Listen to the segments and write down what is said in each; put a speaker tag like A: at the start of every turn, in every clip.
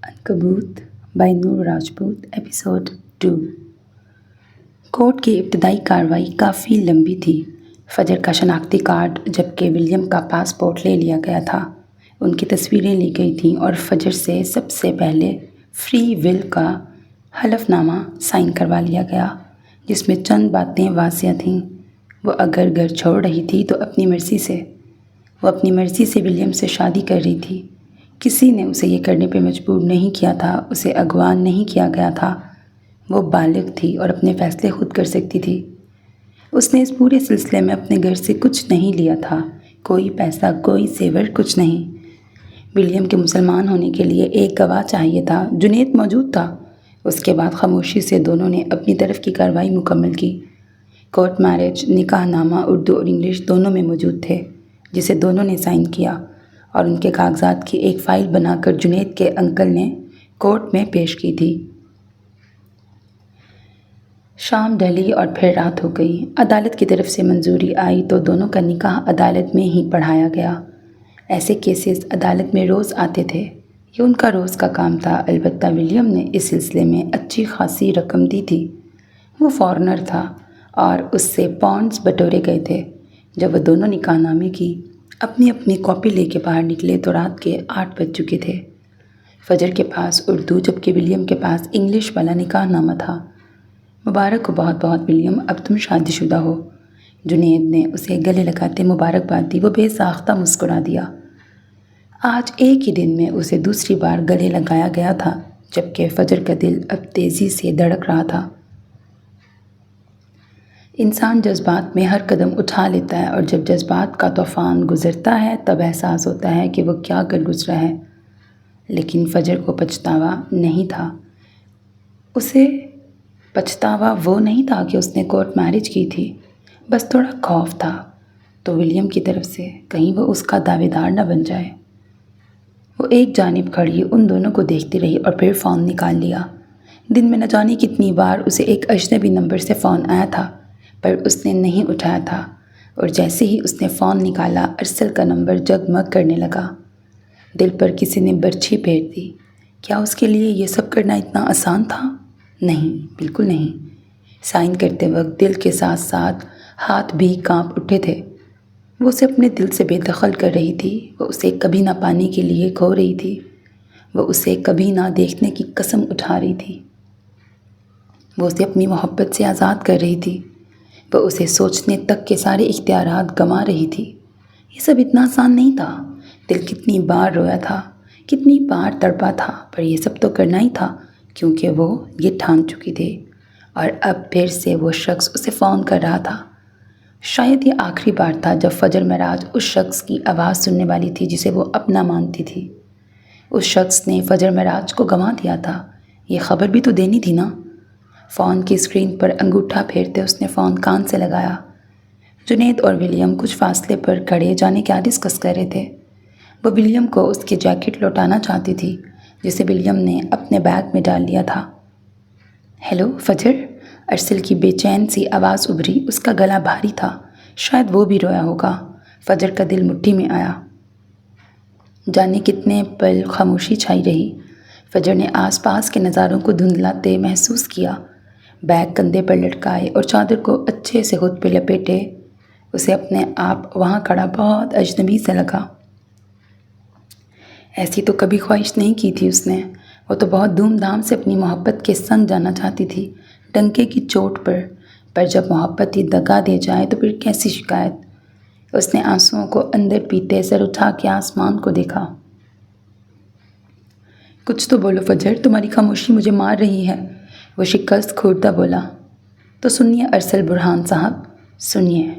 A: عنکبوت by Noor Rajput episode 2۔ Court کی ابتدائی کارروائی کافی لمبی تھی۔ فجر کا شناختی کارڈ جبکہ ولیم کا پاسپورٹ لے لیا گیا تھا، ان کی تصویریں لی گئی تھیں اور فجر سے سب سے پہلے فری ول کا حلف نامہ سائن کروا لیا گیا، جس میں چند باتیں واضح تھیں۔ وہ اگر گھر چھوڑ رہی تھی تو اپنی مرضی سے۔ وہ اپنی مرضی سے ولیم سے شادی کر رہی تھی۔ کسی نے اسے یہ کرنے پہ مجبور نہیں کیا تھا، اسے اغوا نہیں کیا گیا تھا۔ وہ بالغ تھی اور اپنے فیصلے خود کر سکتی تھی۔ اس نے اس پورے سلسلے میں اپنے گھر سے کچھ نہیں لیا تھا، کوئی پیسہ، کوئی زیور، کچھ نہیں۔ ولیم کے مسلمان ہونے کے لیے ایک گواہ چاہیے تھا۔ جنید موجود تھا۔ اس کے بعد خاموشی سے دونوں نے اپنی طرف کی کارروائی مکمل کی۔ کورٹ میرج نکاح نامہ اردو اور انگلش دونوں میں موجود تھے، جسے دونوں نے سائن کیا اور ان کے کاغذات کی ایک فائل بنا کر جنید کے انکل نے کورٹ میں پیش کی تھی۔ شام ڈھلی اور پھر رات ہو گئی۔ عدالت کی طرف سے منظوری آئی تو دونوں کا نکاح عدالت میں ہی پڑھایا گیا۔ ایسے کیسز عدالت میں روز آتے تھے، یہ ان کا روز کا کام تھا۔ البتہ ولیم نے اس سلسلے میں اچھی خاصی رقم دی تھی۔ وہ فارنر تھا اور اس سے پاؤنڈز بٹورے گئے تھے۔ جب وہ دونوں نکاح نامے کی اپنی اپنی کاپی لے کے باہر نکلے تو رات کے 8 بج چکے تھے۔ فجر کے پاس اردو جبکہ ولیم کے پاس انگلش والا نکاح نامہ تھا۔ مبارک ہو بہت بہت ولیم، اب تم شادی شدہ ہو۔ جنید نے اسے گلے لگاتے مبارکباد دی۔ وہ بے ساختہ مسکرا دیا۔ آج ایک ہی دن میں اسے دوسری بار گلے لگایا گیا تھا، جبکہ فجر کا دل اب تیزی سے دھڑک رہا تھا۔ انسان جذبات میں ہر قدم اٹھا لیتا ہے اور جب جذبات کا طوفان گزرتا ہے تب احساس ہوتا ہے کہ وہ کیا کر گزرا ہے۔ لیکن فجر کو پچھتاوا نہیں تھا۔ اسے پچھتاوا وہ نہیں تھا کہ اس نے کورٹ میرج کی تھی، بس تھوڑا خوف تھا تو ولیم کی طرف سے کہیں وہ اس کا دعوے دار نہ بن جائے۔ وہ ایک جانب کھڑی ان دونوں کو دیکھتی رہی اور پھر فون نکال لیا۔ دن میں نہ جانے کتنی بار اسے ایک اجنبی نمبر سے فون آیا تھا، پر اس نے نہیں اٹھایا تھا، اور جیسے ہی اس نے فون نکالا ارسل کا نمبر جگمگ کرنے لگا۔ دل پر کسی نے برچھی پھیر دی۔ کیا اس کے لیے یہ سب کرنا اتنا آسان تھا؟ نہیں، بالکل نہیں۔ سائن کرتے وقت دل کے ساتھ ساتھ ہاتھ بھی کانپ اٹھے تھے۔ وہ اسے اپنے دل سے بے دخل کر رہی تھی۔ وہ اسے کبھی نہ پانے کے لیے کھو رہی تھی۔ وہ اسے کبھی نہ دیکھنے کی قسم اٹھا رہی تھی۔ وہ اسے اپنی محبت سے آزاد کر رہی تھی۔ وہ اسے سوچنے تک کے سارے اختیارات گنوا رہی تھی۔ یہ سب اتنا آسان نہیں تھا۔ دل کتنی بار رویا تھا، کتنی بار تڑپا تھا، پر یہ سب تو کرنا ہی تھا کیونکہ وہ یہ ٹھان چکی تھی۔ اور اب پھر سے وہ شخص اسے فون کر رہا تھا۔ شاید یہ آخری بار تھا جب فجر معراج اس شخص کی آواز سننے والی تھی جسے وہ اپنا مانتی تھی۔ اس شخص نے فجر معراج کو گنوا دیا تھا، یہ خبر بھی تو دینی تھی نا۔ فون کی اسکرین پر انگوٹھا پھیرتے اس نے فون کان سے لگایا۔ جنید اور ولیم کچھ فاصلے پر کھڑے جانے کیا ڈسکس کر رہے تھے۔ وہ ولیم کو اس کی جیکٹ لوٹانا چاہتی تھی جسے ولیم نے اپنے بیگ میں ڈال لیا تھا۔ ہیلو فجر، ارسل کی بے چین سی آواز ابھری۔ اس کا گلا بھاری تھا، شاید وہ بھی رویا ہوگا۔ فجر کا دل مٹھی میں آیا۔ جانے کتنے پل خاموشی چھائی رہی۔ فجر نے آس پاس کے نظاروں کو دھندلاتے محسوس کیا۔ بیگ کندھے پر لٹکائے اور چادر کو اچھے سے خود پہ لپیٹے اسے اپنے آپ وہاں کھڑا بہت اجنبی سا لگا۔ ایسی تو کبھی خواہش نہیں کی تھی اس نے۔ وہ تو بہت دھوم دھام سے اپنی محبت کے سنگ جانا چاہتی تھی، ڈنکے کی چوٹ پر جب محبت ہی دگا دے جائے تو پھر کیسی شکایت۔ اس نے آنسوؤں کو اندر پیتے سر اٹھا کے آسمان کو دیکھا۔ کچھ تو بولو فجر، تمہاری خاموشی مجھے مار رہی ہے، وہ شکست خوردہ بولا۔ تو سنیے ارسل برہان صاحب، سنیے۔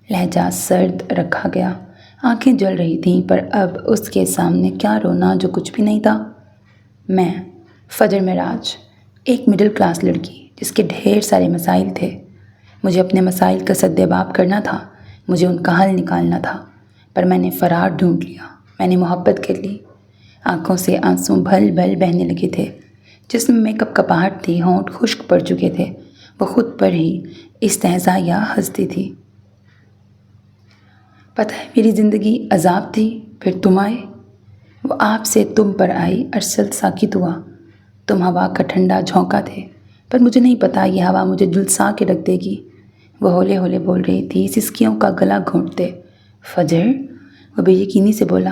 A: لہجہ سرد رکھا گیا، آنکھیں جل رہی تھیں، پر اب اس کے سامنے کیا رونا جو کچھ بھی نہیں تھا۔ میں فجر معراج، ایک مڈل کلاس لڑکی جس کے ڈھیر سارے مسائل تھے۔ مجھے اپنے مسائل کا سدباب کرنا تھا، مجھے ان کا حل نکالنا تھا، پر میں نے فرار ڈھونڈ لیا، میں نے محبت کر لی۔ آنکھوں سے آنسو بھل بھل بہنے لگے تھے، جسم میں کپکپاہٹ تھی، ہونٹ خشک پڑ چکے تھے۔ وہ خود پر ہی استہزا یا ہنستی تھی۔ پتہ ہے میری زندگی عذاب تھی، پھر تم آئے، وہ آپ سے تم پر آئی، ارسل ساکت ہوا۔ تم ہوا کا ٹھنڈا جھونکا تھے، پر مجھے نہیں پتا یہ ہوا مجھے جھلسا کے رکھ دے گی۔ وہ ہولے ہولے بول رہی تھی، سسکیوں کا گلا گھونٹتے۔ فجر، وہ بے یقینی سے بولا۔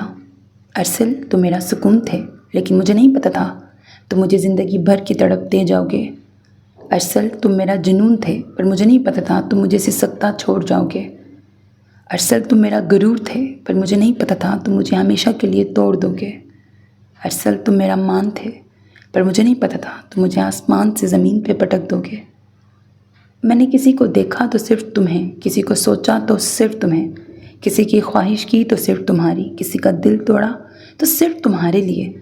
A: ارسل، تم میرا سکون تھے، لیکن مجھے نہیں پتا تھا تم مجھے زندگی بھر کی تڑپ دے جاؤ گے۔ ارسل، تم میرا جنون تھے، پر مجھے نہیں پتا تھا تم مجھے سسکتا چھوڑ جاؤ گے۔ ارسل، تم میرا غرور تھے، پر مجھے نہیں پتا تھا تم مجھے ہمیشہ کے لیے توڑ دو گے۔ ارسل، تم میرا مان تھے، پر مجھے نہیں پتا تھا تم مجھے آسمان سے زمین پہ پٹک دو گے۔ میں نے کسی کو دیکھا تو صرف تمہیں، کسی کو سوچا تو صرف تمہیں، کسی کی خواہش کی تو صرف تمہاری، کسی کا دل توڑا تو صرف تمہارے لیے۔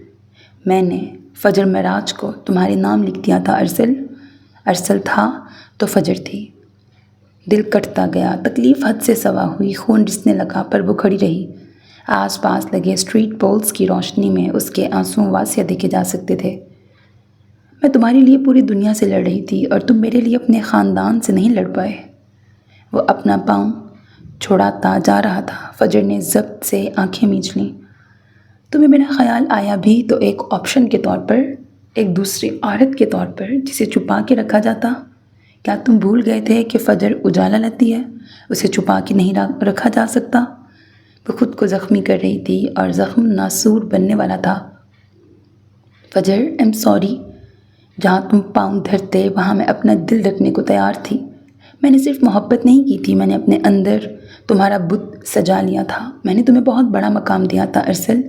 A: میں نے فجر معراج کو تمہارے نام لکھ دیا تھا ارسل۔ ارسل تھا تو فجر تھی۔ دل کٹتا گیا، تکلیف حد سے سوا ہوئی، خون رسنے لگا، پر وہ کھڑی رہی۔ آس پاس لگے اسٹریٹ پولز کی روشنی میں اس کے آنسوں واضح دیکھے جا سکتے تھے۔ میں تمہارے لیے پوری دنیا سے لڑ رہی تھی اور تم میرے لیے اپنے خاندان سے نہیں لڑ پائے۔ وہ اپنا پاؤں چھوڑاتا جا رہا تھا۔ فجر نے ضبط سے آنکھیں میچ لیں۔ تمہیں میرا خیال آیا بھی تو ایک آپشن کے طور پر، ایک دوسری عورت کے طور پر جسے چھپا کے رکھا جاتا۔ کیا تم بھول گئے تھے کہ فجر اجالا لاتی ہے، اسے چھپا کے نہیں رکھا جا سکتا؟ وہ خود کو زخمی کر رہی تھی اور زخم ناسور بننے والا تھا۔ فجر، ایم سوری۔ جہاں تم پاؤں دھرتے وہاں میں اپنا دل رکھنے کو تیار تھی۔ میں نے صرف محبت نہیں کی تھی، میں نے اپنے اندر تمہارا بت سجا لیا تھا۔ میں نے تمہیں بہت بڑا مقام دیا تھا ارسل،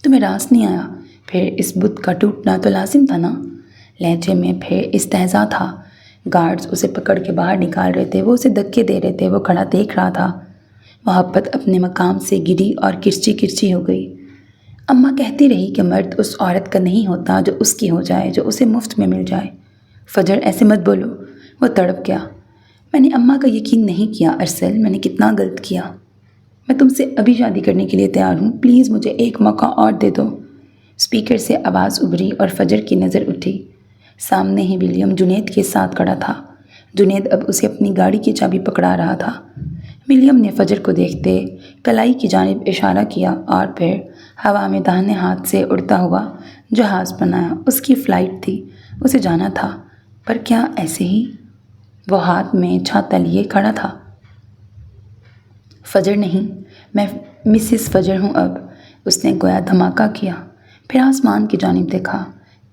A: تمہیں راس نہیں آیا۔ پھر اس بت کا ٹوٹنا تو لازم تھا نا؟ لہجے میں پھر استہزا تھا۔ گارڈز اسے پکڑ کے باہر نکال رہے تھے، وہ اسے دھکے دے رہے تھے، وہ کھڑا دیکھ رہا تھا۔ محبت اپنے مقام سے گری اور کرچی کرچی ہو گئی۔ اماں کہتی رہی کہ مرد اس عورت کا نہیں ہوتا جو اس کی ہو جائے، جو اسے مفت میں مل جائے۔ فجر، ایسے مت بولو۔ وہ تڑپ گیا۔ میں نے اماں کا یقین نہیں کیا ارسل، میں نے کتنا غلط کیا۔ میں تم سے ابھی شادی کرنے کے لیے تیار ہوں، پلیز مجھے ایک موقع اور دے دو۔ اسپیکر سے آواز ابھری اور فجر کی نظر اٹھی۔ سامنے ہی ولیم جنید کے ساتھ کھڑا تھا۔ جنید اب اسے اپنی گاڑی کی چابی پکڑا رہا تھا۔ ولیم نے فجر کو دیکھتے کلائی کی جانب اشارہ کیا اور پھر ہوا میں داہنے ہاتھ سے اڑتا ہوا جہاز بنایا۔ اس کی فلائٹ تھی، اسے جانا تھا، پر کیا ایسے ہی؟ وہ ہاتھ میں چھاتا لیے کھڑا تھا۔ فجر نہیں، میں مسز فجر ہوں اب، اس نے گویا دھماکہ کیا۔ پھر آسمان کی جانب دیکھا۔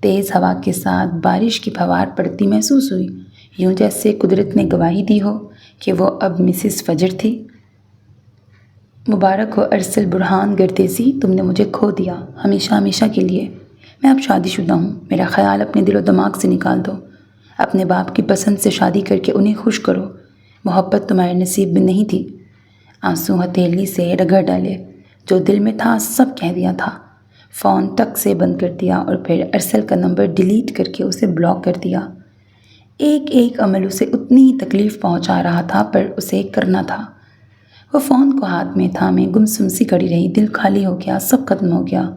A: تیز ہوا کے ساتھ بارش کی پھوار پڑتی محسوس ہوئی، یوں جیسے قدرت نے گواہی دی ہو کہ وہ اب مسز فجر تھی۔ مبارک ہو ارسل برہان گردیزی، تم نے مجھے کھو دیا، ہمیشہ ہمیشہ کے لیے۔ میں اب شادی شدہ ہوں، میرا خیال اپنے دل و دماغ سے نکال دو۔ اپنے باپ کی پسند سے شادی کر کے انہیں خوش کرو۔ محبت تمہارے نصیب میں نہیں تھی۔ آنسو ہتھیلی سے رگڑ ڈالے، جو دل میں تھا سب کہہ دیا تھا۔ فون ٹک سے بند کر دیا اور پھر ارسل کا نمبر ڈیلیٹ کر کے اسے بلاک کر دیا۔ ایک ایک عمل اسے اتنی ہی تکلیف پہنچا رہا تھا، پر اسے کرنا تھا۔ وہ فون کو ہاتھ میں تھامے گمسم سی کھڑی رہی، دل خالی ہو گیا، سب ختم ہو گیا،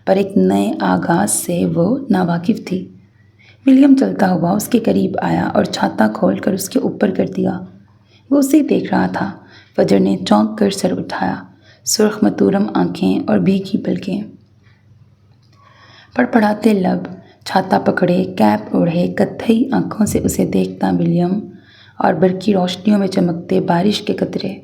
A: پر ایک نئے آغاز سے وہ ناواقف تھی۔ ولیم چلتا ہوا اس کے قریب آیا اور چھاتا کھول کر اس کے اوپر کر دیا۔ وہ اسے دیکھ رہا تھا۔ فجر نے چونک کر سر اٹھایا، سرخ متورم آنکھیں اور بھیگی پلکیں، پڑپڑاتے لب، چھاتا پکڑے، کیپ اوڑھے، کتھئی آنکھوں سے اسے دیکھتا ولیم اور برقی روشنیوں میں چمکتے بارش کے قطرے۔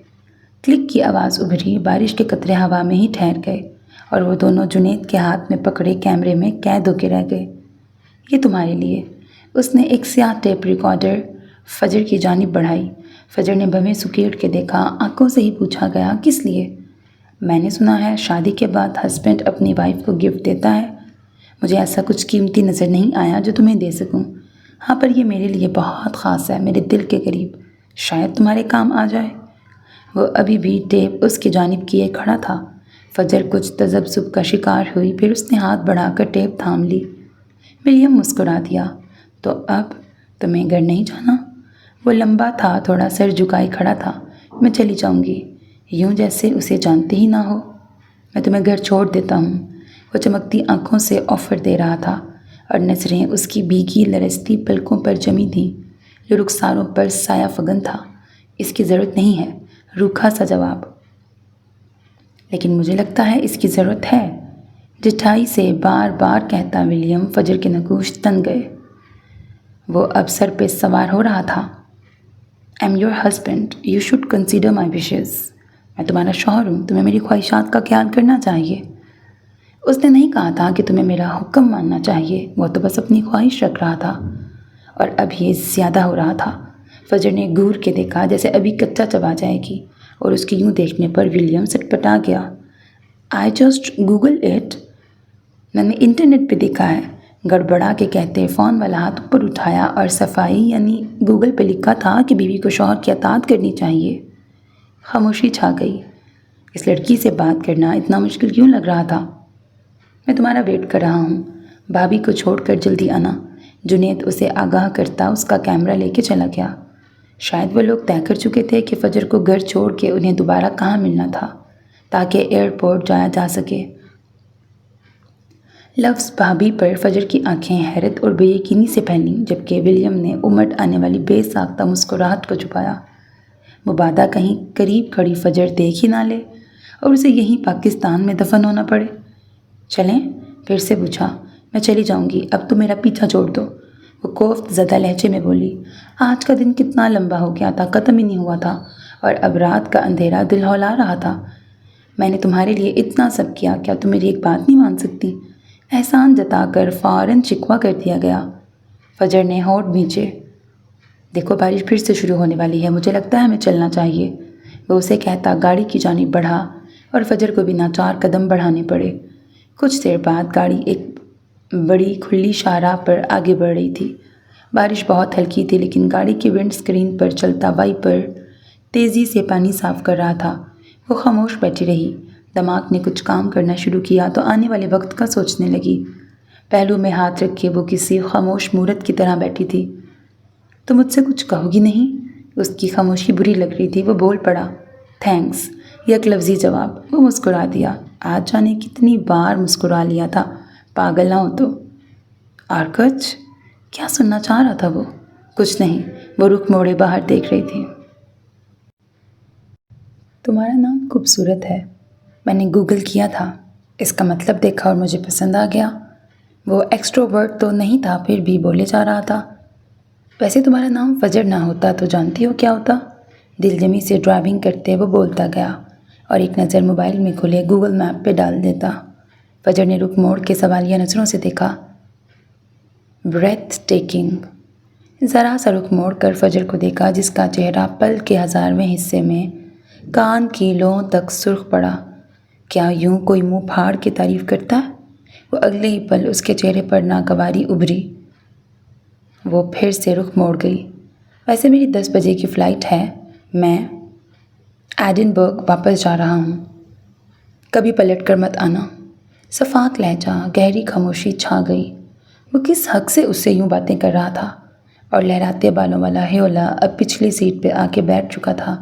A: کلک کی آواز ابھری، بارش کے قطرے ہوا میں ہی ٹھہر گئے اور وہ دونوں جنید کے ہاتھ میں پکڑے کیمرے میں قید ہو کے رہ گئے۔ یہ تمہارے لیے۔ اس نے ایک سیاہ ٹیپ ریکارڈر فجر کی جانب بڑھائی۔ فجر نے بھویں سکیڑ کے دیکھا، آنکھوں سے ہی پوچھا گیا، کس لیے؟ میں نے سنا ہے شادی کے بعد ہسبینڈ اپنی وائف کو گفٹ دیتا ہے۔ مجھے ایسا کچھ قیمتی نظر نہیں آیا جو تمہیں دے سکوں۔ ہاں، پر یہ میرے لیے بہت خاص ہے، میرے دل کے قریب، شاید تمہارے کام آ جائے۔ وہ ابھی بھی ٹیپ اس کی جانب کیے کھڑا تھا۔ فجر کچھ تذبذب کا شکار ہوئی، پھر اس نے ہاتھ بڑھا کر ٹیپ تھام لی۔ ولیم مسکرا دیا، تو اب تمہیں گھر نہیں جانا؟ وہ لمبا تھا، تھوڑا سر جھکائے کھڑا تھا۔ میں چلی جاؤں گی، یوں جیسے اسے جانتے ہی نہ ہو۔ میں تمہیں گھر چھوڑ دیتا ہوں۔ وہ چمکتی آنکھوں سے آفر دے رہا تھا اور نظریں اس کی بھیگی لرزتی پلکوں پر جمی تھیں، جو رخساروں پر سایہ فگن تھا۔ اس کی ضرورت نہیں ہے، روکھا سا جواب۔ لیکن مجھے لگتا ہے اس کی ضرورت ہے۔ ڈٹھائی سے بار بار کہتا ولیم فجر کے نگوش تن گئے۔ وہ اب سر پہ سوار ہو رہا تھا۔ I am your husband, you should consider my wishes. میں تمہارا شوہر ہوں، تمہیں میری خواہشات کا خیال کرنا چاہیے۔ اس نے نہیں کہا تھا کہ تمہیں میرا حکم ماننا چاہیے، وہ تو بس اپنی خواہش رکھ رہا تھا، اور اب یہ زیادہ ہو رہا تھا۔ فجر نے گور کے دیکھا جیسے ابھی کچا چبا جائے گی، اور اس کی یوں دیکھنے پر ولیم سٹپٹا گیا۔ آئی جسٹ گوگل اٹ، میں نے انٹرنیٹ پہ دیکھا ہے، گڑبڑا کے کہتے فون والا ہاتھ اوپر اٹھایا اور صفائی یعنی گوگل پہ لکھا تھا کہ بیوی کو شوہر کی اطاعت کرنی چاہیے۔ خاموشی چھا گئی۔ اس لڑکی سے بات کرنا اتنا مشکل کیوں لگ رہا تھا؟ میں تمہارا ویٹ کر رہا ہوں، بھابھی کو چھوڑ کر جلدی آنا۔ جنید اسے آگاہ کرتا اس کا کیمرہ لے کے چلا گیا۔ شاید وہ لوگ طے کر چکے تھے کہ فجر کو گھر چھوڑ کے انہیں دوبارہ کہاں ملنا تھا تاکہ ایئرپورٹ جایا جا سکے۔ لفظ بھابھی پر فجر کی آنکھیں حیرت اور بے یقینی سے پھیلیں، جبکہ ولیم نے امٹ آنے والی بے ساختہ مسکراہٹ کو چھپایا۔ مبادا کہیں قریب کھڑی فجر دیکھ ہی نہ لے اور اسے یہیں پاکستان میں دفن ہونا پڑے۔ چلیں؟ پھر سے پوچھا۔ میں چلی جاؤں گی، اب تو میرا پیچھا چھوڑ دو، وہ کوفت زدہ لہجے میں بولی۔ آج کا دن کتنا لمبا ہو گیا تھا، ختم ہی نہیں ہوا تھا، اور اب رات کا اندھیرا دل ہلا رہا تھا۔ میں نے تمہارے لیے اتنا سب کیا، کیا تم میری ایک بات نہیں مان سکتی؟ احسان جتا کر فوراً شکوہ کر دیا گیا۔ فجر نے ہونٹ بھینچے۔ دیکھو بارش پھر سے شروع ہونے والی ہے، مجھے لگتا ہے ہمیں چلنا چاہیے، وہ اسے کہتا گاڑی کی جانب بڑھا، اور فجر کو بھی ناچار قدم بڑھانے پڑے۔ کچھ دیر بعد گاڑی ایک بڑی کھلی شاہراہ پر آگے بڑھ رہی تھی۔ بارش بہت ہلکی تھی، لیکن گاڑی کی ونڈ اسکرین پر چلتا وائپر تیزی سے پانی صاف کر رہا تھا۔ وہ خاموش بیٹھی رہی۔ دماغ نے کچھ کام کرنا شروع کیا تو آنے والے وقت کا سوچنے لگی۔ پہلو میں ہاتھ رکھے وہ کسی خاموش مورت کی طرح بیٹھی تھی۔ تو مجھ سے کچھ کہو گی نہیں؟ اس کی خاموشی بری لگ رہی تھی۔ وہ بول پڑا، تھینکس، یک لفظی جواب۔ وہ مسکرا دیا۔ آج جانے کتنی بار مسکرا لیا تھا، پاگل نہ ہو تو۔ اور کچھ؟ کیا سننا چاہ رہا تھا وہ؟ کچھ نہیں، وہ رخ موڑے باہر دیکھ رہی تھی۔ تمہارا نام خوبصورت ہے، میں نے گوگل کیا تھا، اس کا مطلب دیکھا اور مجھے پسند آ گیا۔ وہ ایکسٹروورٹ تو نہیں تھا، پھر بھی بولے جا رہا تھا۔ ویسے تمہارا نام فجر نہ ہوتا تو جانتی ہو کیا ہوتا؟ دل جمی سے ڈرائیونگ کرتے وہ بولتا گیا، اور ایک نظر موبائل میں کھلے گوگل میپ پہ ڈال دیتا۔ فجر نے رخ موڑ کے سوالیہ نظروں سے دیکھا۔ Breathtaking. ذرا سا رخ موڑ کر فجر کو دیکھا، جس کا چہرہ پل کے 1000ویں حصے میں کان کی لوؤں تک سرخ پڑا۔ کیا یوں کوئی منہ پھاڑ کے تعریف کرتا؟ وہ اگلے ہی پل اس کے چہرے پر ناگواری ابھری۔ وہ پھر سے رخ موڑ گئی۔ ویسے میری 10 بجے کی فلائٹ ہے، میں ایڈنبرگ واپس جا رہا ہوں، کبھی پلٹ کر مت آنا۔ صفاق لہجہ، گہری خاموشی چھا گئی۔ وہ کس حق سے اس سے یوں باتیں کر رہا تھا؟ اور لہراتے بالوں والا ہیولا اب پچھلی سیٹ پہ آ کے بیٹھ چکا تھا۔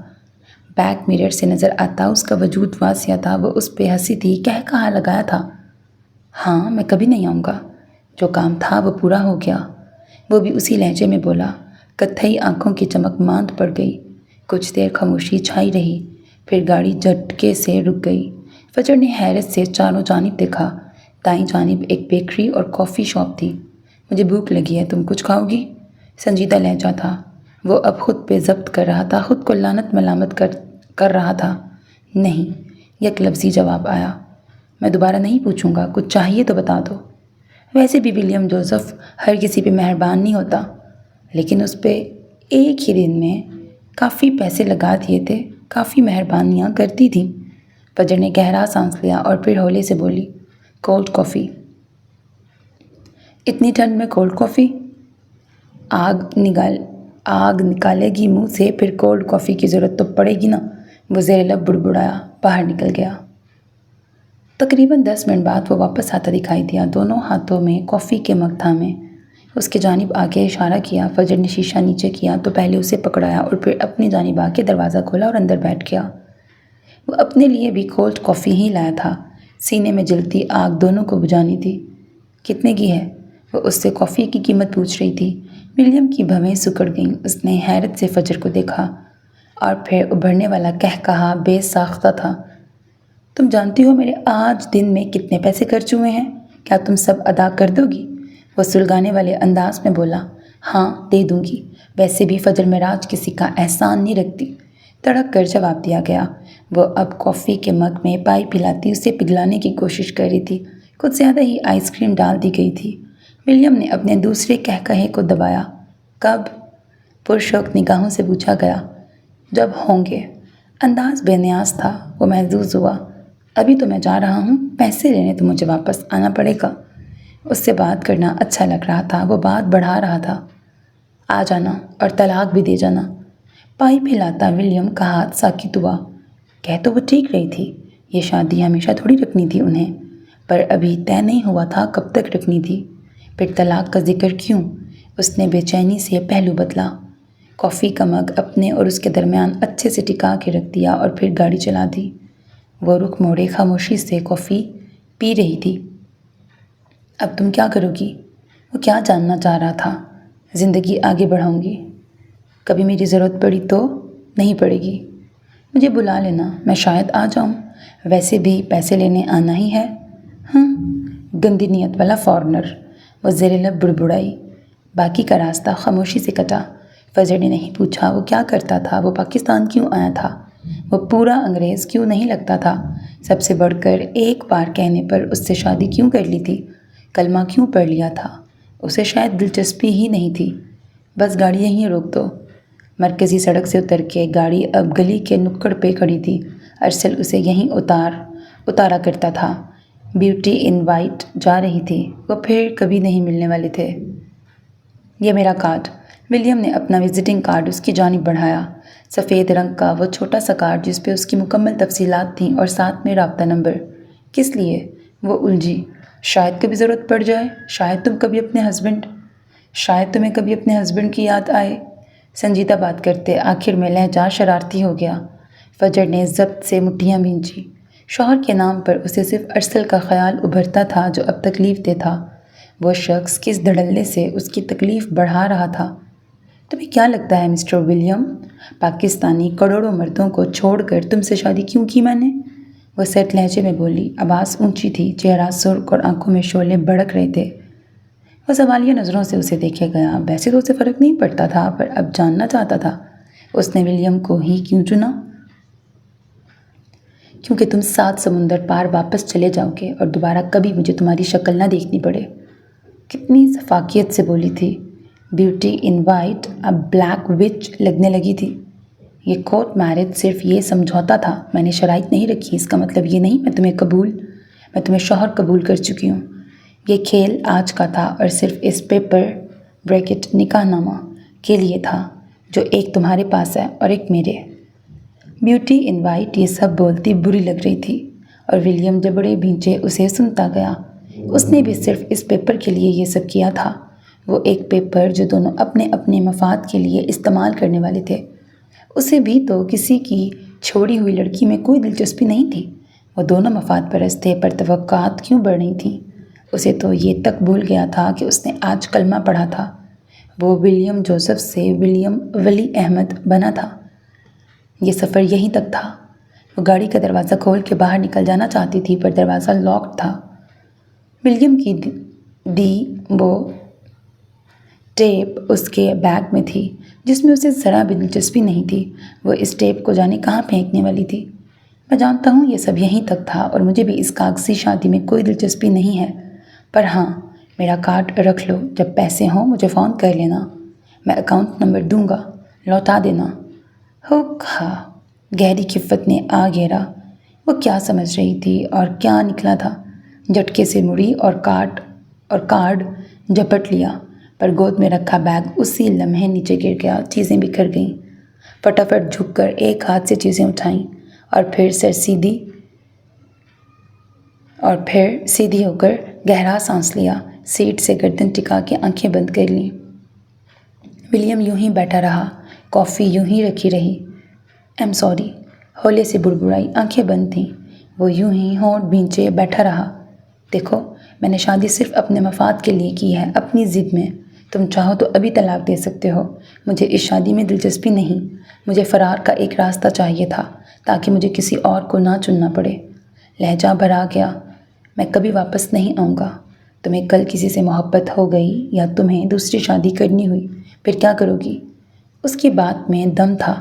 A: بیک میرر سے نظر آتا اس کا وجود واسع تھا۔ وہ اس پہ ہنسی تھی، کہا لگایا تھا، ہاں میں کبھی نہیں آؤں گا، جو کام تھا وہ پورا ہو گیا۔ وہ بھی اسی لہجے میں بولا۔ کتھئی آنکھوں کی چمک ماند پڑ گئی۔ کچھ دیر خاموشی چھائی رہی، پھر گاڑی جھٹکے سے رک گئی۔ فجر نے حیرت سے چاروں جانب دیکھا۔ دائیں جانب ایک بیکری اور کافی شاپ تھی۔ مجھے بھوک لگی ہے، تم کچھ کھاؤ گی؟ سنجیدہ لہجہ تھا۔ وہ اب خود پہ ضبط کر رہا تھا، خود کو لعنت ملامت کر رہا تھا۔ نہیں، یک لفظی جواب آیا۔ میں دوبارہ نہیں پوچھوں گا، کچھ چاہیے تو بتا دو۔ ویسے بھی ولیم جوزف ہر کسی پہ مہربان نہیں ہوتا، لیکن اس پہ ایک ہی دن میں کافی پیسے لگا دیے تھے، کافی مہربانیاں کرتی تھیں۔ فجر نے گہرا سانس لیا اور پھر ہولے سے بولی، کولڈ کافی۔ اتنی ٹھنڈ میں کولڈ کافی؟ آگ نکالے گی منہ سے، پھر کولڈ کافی کی ضرورت تو پڑے گی نا، وہ زیر لب بڑبڑایا، باہر نکل گیا۔ تقریباً 10 منٹ بعد وہ واپس آتا دکھائی دیا، دونوں ہاتھوں میں کافی کے مگ تھامے۔ اس کے جانب آ کے اشارہ کیا۔ فجر نے شیشہ نیچے کیا تو پہلے اسے پکڑایا اور پھر اپنی جانب آ کے دروازہ کھولا اور اندر بیٹھ گیا۔ وہ اپنے لیے بھی کولڈ کافی ہی لایا تھا، سینے میں جلتی آگ دونوں کو بجھانی تھی۔ کتنے کی ہے؟ وہ اس سے کافی کی قیمت پوچھ رہی تھی۔ ولیم کی بھویں سکڑ گئیں۔ اس نے حیرت سے فجر کو دیکھا، اور پھر ابھرنے والا کہا بے ساختہ تھا، تم جانتی ہو میرے آج دن میں کتنے پیسے خرچ ہوئے ہیں؟ کیا تم سب ادا کر دو گی؟ وہ سلگانے والے انداز میں بولا۔ ہاں دے دوں گی، ویسے بھی فجر معراج کسی کا احسان نہیں رکھتی، تڑک کر جواب دیا گیا۔ وہ اب کافی کے مگ میں پائی پلاتی اسے پگھلانے کی کوشش کر رہی تھی، کچھ زیادہ ہی آئس کریم ڈال دی گئی تھی۔ ولیم نے اپنے دوسرے کہے کو دبایا۔ کب؟ پرشوق نگاہوں سے پوچھا گیا۔ جب ہوں گے۔ انداز بے نیاز تھا، وہ محظوظ ہوا۔ ابھی تو میں جا رہا ہوں، پیسے لینے تو مجھے واپس آنا پڑے گا۔ اس سے بات کرنا اچھا لگ رہا تھا، وہ بات بڑھا رہا تھا۔ آ جانا اور طلاق بھی دے جانا۔ پائی پھیلاتا ولیم کا ہاتھ ساکت ہوا۔ کہہ تو وہ ٹھیک رہی تھی، یہ شادی ہمیشہ تھوڑی رکھنی تھی انہیں، پر ابھی طے نہیں ہوا تھا کب تک رکھنی تھی۔ پھر طلاق کا ذکر کیوں؟ اس نے بے چینی سے پہلو بدلا، کافی کا مگ اپنے اور اس کے درمیان اچھے سے ٹکا کے رکھ دیا اور پھر گاڑی چلا دی۔ وہ رخ موڑے خاموشی سے کافی پی رہی تھی۔ اب تم کیا کرو گی؟ وہ کیا جاننا چاہ رہا تھا۔ زندگی آگے بڑھاؤں گی، کبھی میری ضرورت پڑی تو؟ نہیں پڑے گی۔ مجھے بلا لینا، میں شاید آ جاؤں، ویسے بھی پیسے لینے آنا ہی ہے۔ ہاں، گندی نیت والا فارنر، وہ زیر لب بڑبڑائی۔ باقی کا راستہ خاموشی سے کٹا۔ فجر نے نہیں پوچھا وہ کیا کرتا تھا، وہ پاکستان کیوں آیا تھا، وہ پورا انگریز کیوں نہیں لگتا تھا، سب سے بڑھ کر ایک بار کہنے پر اس سے شادی کیوں کر لی تھی، کلمہ کیوں پڑھ لیا تھا۔ اسے شاید دلچسپی ہی نہیں تھی۔ بس گاڑی یہیں روک دو۔ مرکزی سڑک سے اتر کے گاڑی اب گلی کے نکڑ پہ کھڑی تھی۔ ارسل اسے یہیں اتارا کرتا تھا۔ بیوٹی انوائٹ جا رہی تھی، وہ پھر کبھی نہیں ملنے والے تھے۔ یہ میرا کارڈ۔ ولیم نے اپنا وزٹنگ کارڈ اس کی جانب بڑھایا، سفید رنگ کا وہ چھوٹا سا کارڈ جس پہ اس کی مکمل تفصیلات تھیں اور ساتھ میں رابطہ نمبر۔ کس لیے؟ وہ الجھی۔ شاید کبھی ضرورت پڑ جائے، شاید تمہیں کبھی اپنے ہسبینڈ کی یاد آئے۔ سنجیدہ بات کرتے آخر میں لہجہ شرارتی ہو گیا۔ فجر نے ضبط سے مٹھیاں بھینچی۔ شوہر کے نام پر اسے صرف ارسل کا خیال ابھرتا تھا جو اب تکلیف دہ تھا۔ وہ شخص کس دھڑلے سے اس کی تکلیف بڑھا رہا تھا۔ تمہیں کیا لگتا ہے مسٹر ولیم، پاکستانی کروڑوں مردوں کو چھوڑ کر تم سے شادی کیوں کی میں نے؟ وہ سرد لہجے میں بولی، آواز اونچی تھی، چہرہ سرخ اور آنکھوں میں شعلے بھڑک رہے تھے۔ وہ سوالیہ نظروں سے اسے دیکھے گیا۔ ویسے تو اسے فرق نہیں پڑتا تھا، پر اب جاننا چاہتا تھا اس نے ولیم کو ہی کیوں چنا؟ کیونکہ تم 7 سمندر پار واپس چلے جاؤ گے اور دوبارہ کبھی مجھے تمہاری شکل نہ دیکھنی پڑے۔ کتنی شفافیت سے بولی تھی۔ بیوٹی انوائٹ اب بلیک وچ لگنے لگی تھی۔ یہ کورٹ میرج صرف یہ سمجھوتا تھا، میں نے شرائط نہیں رکھی، اس کا مطلب یہ نہیں میں تمہیں شوہر قبول کر چکی ہوں۔ یہ کھیل آج کا تھا اور صرف اس پیپر نکاح نامہ کے لیے تھا جو ایک تمہارے پاس ہے اور ایک میرے۔ بیوٹی انوائٹ یہ سب بولتی بری لگ رہی تھی اور ولیم جبڑے بھینچے اسے سنتا گیا۔ اس نے بھی صرف اس پیپر کے لیے یہ سب کیا تھا، وہ ایک پیپر جو دونوں اپنے اپنے مفاد کے لیے استعمال کرنے والے تھے۔ اسے بھی تو کسی کی چھوڑی ہوئی لڑکی میں کوئی دلچسپی نہیں تھی، وہ دونوں مفاد پرست تھے، پر توقعات کیوں بڑھ رہی تھیں؟ اسے تو یہ تک بھول گیا تھا کہ اس نے آج کلمہ پڑھا تھا۔ وہ ولیم جوزف سے ولیم ولی احمد بنا تھا۔ یہ سفر یہیں تک تھا۔ وہ گاڑی کا دروازہ کھول کے باہر نکل جانا چاہتی تھی، پر دروازہ لاکڈ تھا۔ ولیم کی دی وہ ٹیپ اس کے بیگ میں تھی جس میں اسے ذرا بھی دلچسپی نہیں تھی۔ وہ اس ٹیپ کو جانے کہاں پھینکنے والی تھی۔ میں جانتا ہوں یہ سب یہیں تک تھا اور مجھے بھی اس کاغذی شادی میں کوئی دلچسپی نہیں ہے، پر ہاں، میرا کارڈ رکھ لو، جب پیسے ہوں مجھے فون کر لینا، میں اکاؤنٹ نمبر دوں گا، لوٹا دینا۔ ہو کہا۔ گہری خفت نے آ گھیرا۔ وہ کیا سمجھ رہی تھی اور کیا نکلا تھا؟ جھٹکے سے مڑی اور کارڈ جھپٹ لیا، پر گود میں رکھا بیگ اسی لمحے نیچے گر گیا، چیزیں بکھر گئیں۔ فٹافٹ جھک کر ایک ہاتھ سے چیزیں اٹھائیں اور پھر سیدھی ہو کر گہرا سانس لیا، سیٹ سے گردن ٹکا کے آنکھیں بند کر لیں۔ ولیم یوں ہی بیٹھا رہا، کافی یوں ہی رکھی رہی۔ ایم سوری، ہولے سے بڑبڑائی، آنکھیں بند تھیں۔ وہ یوں ہی ہونٹ بھینچے بیٹھا رہا۔ دیکھو، میں نے شادی صرف اپنے مفاد کے لیے کی ہے، اپنی ضد میں۔ تم چاہو تو ابھی طلاق دے سکتے ہو، مجھے اس شادی میں دلچسپی نہیں۔ مجھے فرار کا ایک راستہ چاہیے تھا تاکہ مجھے کسی اور کو نہ چننا پڑے۔ لہجہ بھرا گیا۔ میں کبھی واپس نہیں آؤں گا۔ تمہیں کل کسی سے محبت ہو گئی یا تمہیں دوسری شادی کرنی ہوئی، پھر کیا کرو گی؟ اس کی بات میں دم تھا۔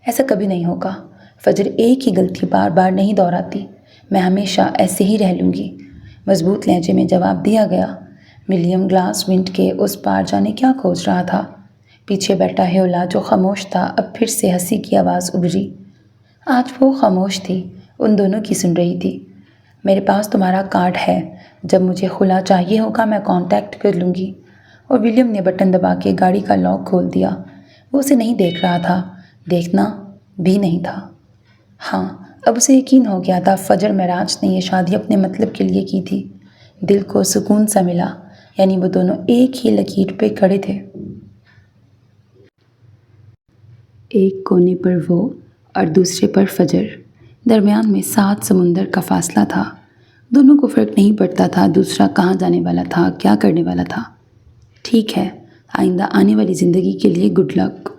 A: ایسا کبھی نہیں ہوگا۔ فجر ایک ہی غلطی بار بار نہیں دہراتی۔ میں ہمیشہ ایسے ہی رہ لوں گی، مضبوط لہجے میں جواب دیا گیا۔ ولیم گلاس ونڈ کے اس پار جانے کیا کھوج رہا تھا؟ پیچھے بیٹھا ہیولا جو خاموش تھا اب پھر سے ہنسی کی آواز ابھری۔ آج وہ خاموش تھی، ان دونوں کی سن رہی تھی۔ میرے پاس تمہارا کارڈ ہے، جب مجھے خلا چاہیے ہوگا میں کانٹیکٹ کر لوں گی۔ اور ولیم نے بٹن دبا کے گاڑی کا لاک کھول دیا۔ وہ اسے نہیں دیکھ رہا تھا، دیکھنا بھی نہیں تھا۔ ہاں، اب اسے یقین ہو گیا تھا فجر معراج نے یہ شادی اپنے مطلب کے لیے کی تھی۔ دل کو سکون سا ملا، یعنی وہ دونوں ایک ہی لکیر پہ کھڑے تھے۔ ایک کونے پر وہ اور دوسرے پر فجر، درمیان میں 7 سمندر کا فاصلہ تھا۔ دونوں کو فرق نہیں پڑتا تھا دوسرا کہاں جانے والا تھا، کیا کرنے والا تھا۔ ٹھیک ہے، آئندہ آنے والی زندگی کے لیے گڈ لک۔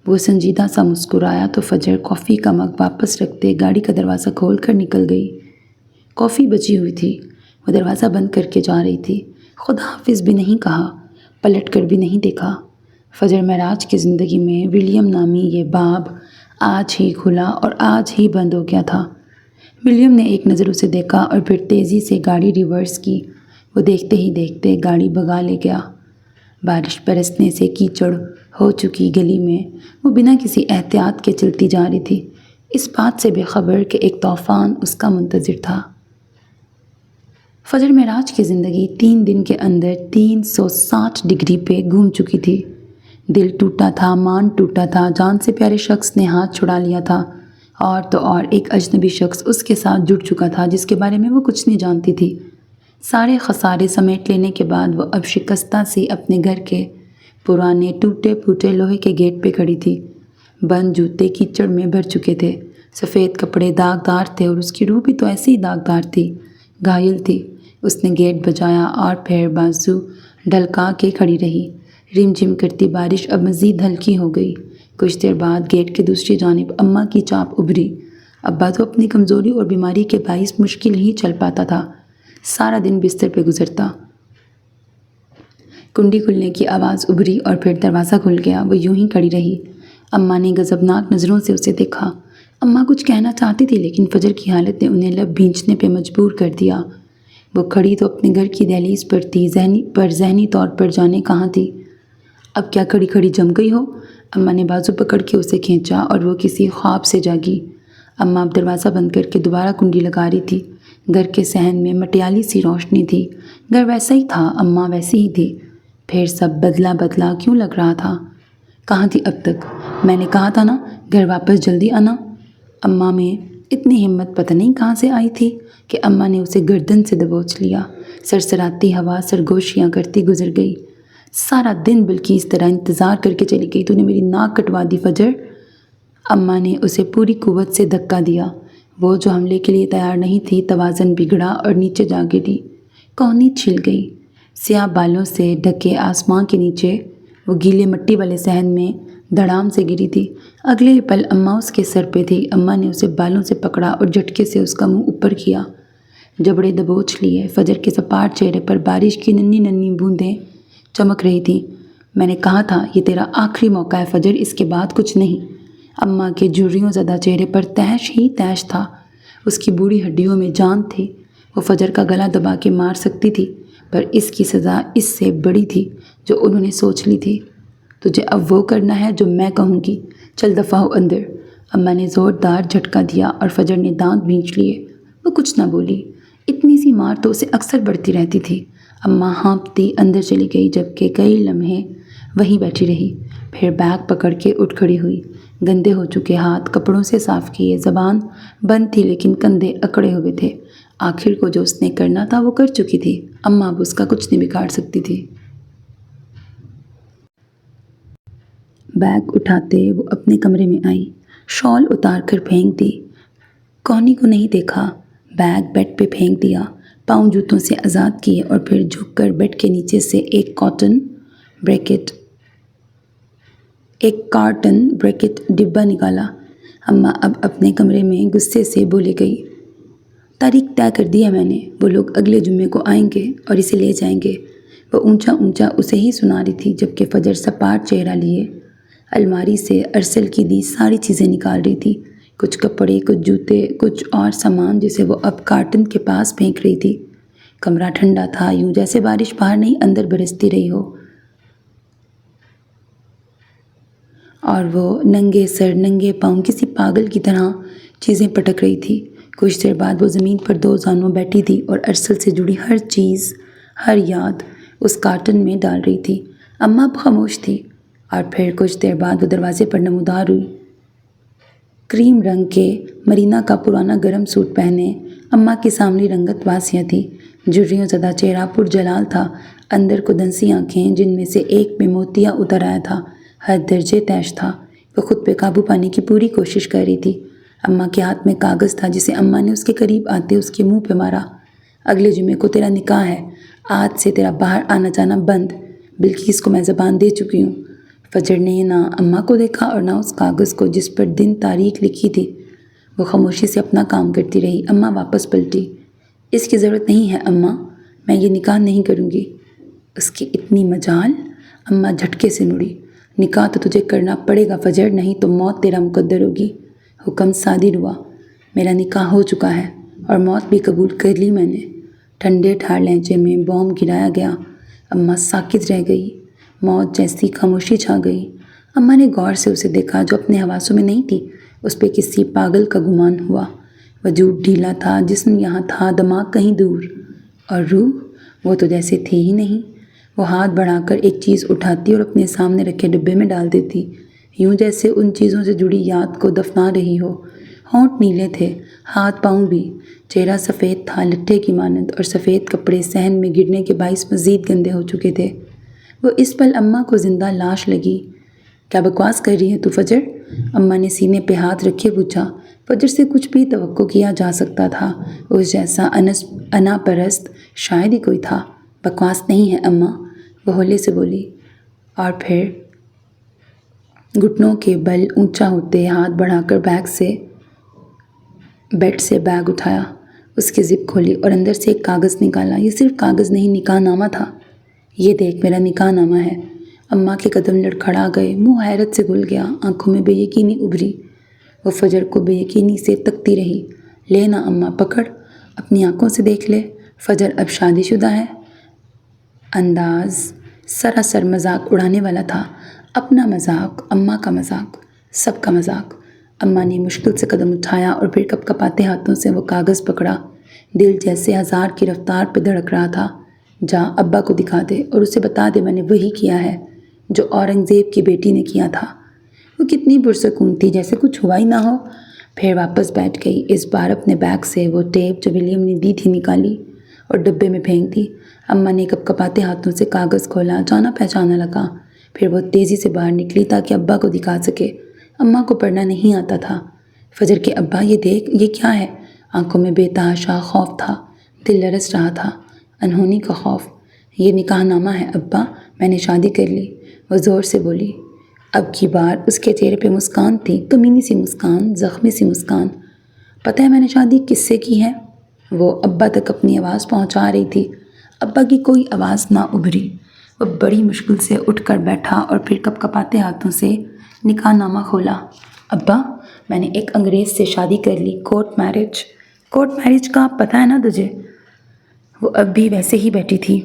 A: وہ سنجیدہ سا مسکرایا تو فجر کافی کا مگ واپس رکھتے گاڑی کا دروازہ کھول کر نکل گئی۔ کافی بچی ہوئی تھی، وہ دروازہ بند کر کے جا رہی تھی۔ خدا حافظ بھی نہیں کہا، پلٹ کر بھی نہیں دیکھا۔ فجر معراج کی زندگی میں ولیم نامی یہ باب آج ہی کھلا اور آج ہی بند ہو گیا تھا۔ ولیم نے ایک نظر اسے دیکھا اور پھر تیزی سے گاڑی ریورس کی۔ وہ دیکھتے ہی دیکھتے گاڑی بھگا لے گیا۔ بارش برسنے سے کیچڑ ہو چکی گلی میں وہ بنا کسی احتیاط کے چلتی جا رہی تھی، اس بات سے بے خبر کہ ایک طوفان اس کا منتظر تھا۔ فجر معراج کی زندگی 3 دن کے اندر 360 ڈگری پہ گھوم چکی تھی۔ دل ٹوٹا تھا، مان ٹوٹا تھا، جان سے پیارے شخص نے ہاتھ چھڑا لیا تھا، اور تو اور ایک اجنبی شخص اس کے ساتھ جڑ چکا تھا جس کے بارے میں وہ کچھ نہیں جانتی تھی۔ سارے خسارے سمیٹ لینے کے بعد وہ اب شکستہ سی اپنے گھر کے پرانے ٹوٹے پھوٹے لوہے کے گیٹ پہ کھڑی تھی۔ بند جوتے کیچڑ میں بھر چکے تھے، سفید کپڑے داغدار تھے اور اس کی روح بھی تو ایسی ہی داغدار تھی، گھائل تھی۔ اس نے گیٹ بجایا اور پھر بازو ڈھلکا کے کھڑی رہی۔ رم جھم کرتی بارش اب مزید ہلکی ہو گئی۔ کچھ دیر بعد گیٹ کے دوسری جانب اماں کی چاپ ابھری۔ ابا تو اپنی کمزوری اور بیماری کے باعث مشکل ہی چل پاتا تھا، سارا دن بستر پہ گزرتا۔ کنڈی کھلنے کی آواز ابھری اور پھر دروازہ کھل گیا۔ وہ یوں ہی کھڑی رہی۔ اماں نے غضبناک نظروں سے اسے دیکھا۔ اماں کچھ کہنا چاہتی تھی لیکن فجر کی حالت نے انہیں لب بھینچنے پہ مجبور کر دیا۔ وہ کھڑی تو اپنے گھر کی دہلیز پر تھی، ذہنی طور پر جانے کہاں تھی۔ اب کیا کھڑی کھڑی جم گئی ہو؟ اماں نے بازو پکڑ کے اسے کھینچا اور وہ کسی خواب سے جاگی۔ اماں اب دروازہ بند کر کے دوبارہ کنڈی لگا رہی تھی۔ گھر کے صحن میں مٹیالی سی روشنی تھی۔ گھر ویسا ہی تھا، اماں ویسی ہی تھی، پھر سب بدلا بدلا کیوں لگ رہا تھا؟ کہاں تھی اب تک؟ میں نے کہا تھا نا گھر واپس جلدی آنا۔ اماں میں اتنی ہمت پتہ نہیں کہاں سے آئی تھی کہ اماں نے اسے گردن سے دبوچ لیا۔ سرسراتی ہوا سرگوشیاں کرتی گزر گئی۔ سارا دن بلکہ اس طرح انتظار کر کے چلی گئی، تو نے میری ناک کٹوا دی فجر۔ اماں نے اسے پوری قوت سے دھکا دیا۔ وہ جو حملے کے لیے تیار نہیں تھی، توازن بگڑا اور نیچے جا گری۔ کونی چھل گئی۔ سیاہ بالوں سے ڈھکے آسمان کے نیچے وہ گیلے مٹی والے صحن میں دھڑام سے گری تھی۔ اگلے پل اماں اس کے سر پہ تھی۔ اماں نے اسے بالوں سے پکڑا اور جھٹکے سے اس کا منہ اوپر کیا، جبڑے دبوچ لیے۔ فجر کے سپاٹ چہرے پر بارش کی ننھی ننھی بوندیں چمک رہی تھیں۔ میں نے کہا تھا یہ تیرا آخری موقع ہے فجر، اس کے بعد کچھ نہیں۔ اماں کے جھریوں زدہ چہرے پر تیش ہی تیش تھا، اس کی بوڑھی ہڈیوں میں جان تھی۔ وہ فجر کا گلا دبا کے مار سکتی تھی، پر اس کی سزا اس سے بڑی تھی جو انہوں نے سوچ لی تھی۔ تجھے اب وہ کرنا ہے جو میں کہوں گی، چل دفعہ ہو اندر۔ اماں نے زوردار جھٹکا دیا اور فجر نے دانت بھینچ لیے۔ وہ کچھ نہ بولی، اتنی سی مار تو اسے اکثر بڑھتی رہتی تھی۔ اماں ہانپتی اندر چلی گئی، جبکہ کئی لمحے وہیں بیٹھی رہی، پھر بیگ پکڑ کے اٹھ کھڑی ہوئی۔ گندے ہو چکے ہاتھ کپڑوں سے صاف کیے، زبان بند تھی لیکن کندھے اکڑے ہوئے تھے۔ آخر کو جو اس نے کرنا تھا وہ کر چکی تھی، اماں اب اس کا کچھ نہیں بگاڑ سکتی تھی۔ بیگ اٹھاتے وہ اپنے کمرے میں آئی، شال اتار کر پھینک دی۔ کونی کو نہیں دیکھا، بیگ بیڈ پہ پھینک دیا، پاؤں جوتوں سے آزاد کیے اور پھر جھک کر بیڈ کے نیچے سے ایک کارٹن بریکٹ ڈبہ نکالا۔ اماں اب اپنے کمرے میں غصے سے بولے گئی، تاریخ طے کر دیا میں نے، وہ لوگ اگلے جمعے کو آئیں گے اور اسے لے جائیں گے۔ وہ اونچا اونچا اسے ہی سنا رہی تھی جبکہ فجر سپاٹ چہرہ لیے الماری سے ارسل کی دی ساری چیزیں نکال رہی تھی، کچھ کپڑے، کچھ جوتے، کچھ اور سامان جسے وہ اب کارٹن کے پاس پھینک رہی تھی۔ کمرہ ٹھنڈا تھا، یوں جیسے بارش باہر نہیں اندر برستی رہی ہو، اور وہ ننگے سر ننگے پاؤں کسی پاگل کی طرح چیزیں پٹک رہی تھی۔ کچھ دیر بعد وہ زمین پر دو زانوں بیٹھی تھی اور ارسل سے جڑی ہر چیز، ہر یاد اس کارٹن میں ڈال رہی تھی۔ اماں خاموش تھی، اور پھر کچھ دیر بعد وہ دروازے پر نمودار ہوئی۔ کریم رنگ کے مرینا کا پرانا گرم سوٹ پہنے اماں کی سامنے رنگت واسیہ تھی، جھریوں زدہ چہرہ پرجلال تھا، اندر کدنسی آنکھیں جن میں سے ایک میں موتیا اتر آیا تھا، ہر درجے تیش تھا۔ وہ خود پہ قابو پانے کی پوری کوشش کر رہی تھی۔ اماں کے ہاتھ میں کاغذ تھا جسے اماں نے اس کے قریب آتے اس کے منہ پہ مارا۔ اگلے جمعے کو تیرا نکاح ہے، آج سے تیرا باہر آنا جانا بند، بلکہ کو میں زبان دے چکی ہوں۔ فجر نے نہ اماں کو دیکھا اور نہ اس کاغذ کو جس پر دن تاریخ لکھی تھی۔ وہ خاموشی سے اپنا کام کرتی رہی۔ اماں واپس پلٹی۔ اس کی ضرورت نہیں ہے اماں، میں یہ نکاح نہیں کروں گی۔ اس کی اتنی مجال! اماں جھٹکے سے مڑی۔ نکاح تو تجھے کرنا پڑے گا فجر، نہیں تو موت تیرا مقدر ہوگی۔ حکم صادر ہوا۔ میرا نکاح ہو چکا ہے اور موت بھی قبول کر لی میں نے۔ ٹھنڈے ٹھار لہجے میں بوم گرایا گیا۔ اماں ساکت رہ گئی۔ موت جیسی خاموشی چھا گئی۔ اماں نے غور سے اسے دیکھا جو اپنے حواسوں میں نہیں تھی۔ اس پہ کسی پاگل کا گمان ہوا۔ وجود ڈھیلا تھا، جسم یہاں تھا، دماغ کہیں دور، اور روح وہ تو جیسے تھی ہی نہیں۔ وہ ہاتھ بڑھا کر ایک چیز اٹھاتی اور اپنے سامنے رکھے ڈبے میں ڈال دیتی، یوں جیسے ان چیزوں سے جڑی یاد کو دفنا رہی ہو۔ ہونٹ نیلے تھے، ہاتھ پاؤں بھی۔ چہرہ سفید تھا لٹھے کی مانند، اور سفید کپڑے صحن میں گرنے کے باعث مزید گندے ہو چکے تھے۔ وہ اس پل اماں کو زندہ لاش لگی۔ کیا بکواس کر رہی ہے تو فجر؟ اماں نے سینے پہ ہاتھ رکھے پوچھا۔ فجر سے کچھ بھی توقع کیا جا سکتا تھا، اس جیسا انا پرست شاید ہی کوئی تھا۔ بکواس نہیں ہے اماں، وہ ہولے سے بولی، اور پھر گھٹنوں کے بل اونچا ہوتے ہاتھ بڑھا کر بیڈ سے بیگ اٹھایا، اس کی زپ کھولی اور اندر سے ایک کاغذ نکالا۔ یہ صرف کاغذ نہیں، نکاح نامہ تھا۔ یہ دیکھ، میرا نکاح نامہ ہے۔ اماں کے قدم لڑکھڑا گئے، منہ حیرت سے گل گیا، آنکھوں میں بے یقینی ابھری۔ وہ فجر کو بے یقینی سے تکتی رہی۔ لے نا اماں، پکڑ، اپنی آنکھوں سے دیکھ لے، فجر اب شادی شدہ ہے۔ انداز سراسر مذاق اڑانے والا تھا، اپنا مذاق، اماں کا مذاق، سب کا مذاق۔ اماں نے مشکل سے قدم اٹھایا اور پھر کپ کپاتے ہاتھوں سے وہ کاغذ پکڑا۔ دل جیسے ہزار کی رفتار پہ دھڑک رہا تھا۔ جا ابا کو دکھا دے اور اسے بتا دے میں نے وہی کیا ہے جو اورنگزیب کی بیٹی نے کیا تھا۔ وہ کتنی پرسکون تھی، جیسے کچھ ہوا ہی نہ ہو۔ پھر واپس بیٹھ گئی۔ اس بار اپنے بیگ سے وہ ٹیپ جو ولیم نے دی تھی نکالی اور ڈبے میں پھینک دی۔ اماں نے کپ کپاتے ہاتھوں سے کاغذ کھولا، جانا پہچانا لگا۔ پھر وہ تیزی سے باہر نکلی تاکہ ابا کو دکھا سکے۔ اماں کو پڑھنا نہیں آتا تھا۔ فجر کے ابا، یہ دیکھ، یہ کیا ہے؟ آنکھوں میں بے تحاشا خوف تھا، دل لرز رہا تھا، انہونی کا خوف۔ یہ نکاح نامہ ہے ابا، میں نے شادی کر لی، وہ زور سے بولی۔ اب کی بار اس کے چہرے پہ مسکان تھی، کمینی سی مسکان، زخمی سی مسکان۔ پتہ ہے میں نے شادی کس سے کی ہے؟ وہ ابا تک اپنی آواز پہنچا رہی تھی۔ ابا کی کوئی آواز نہ ابھری۔ وہ بڑی مشکل سے اٹھ کر بیٹھا اور پھر کپ کپاتے ہاتھوں سے نکاح نامہ کھولا۔ ابا، میں نے ایک انگریز سے شادی کر لی، کورٹ میرج۔ کورٹ میرج کا پتہ ہے نا تجھے؟ وہ اب بھی ویسے ہی بیٹھی تھی،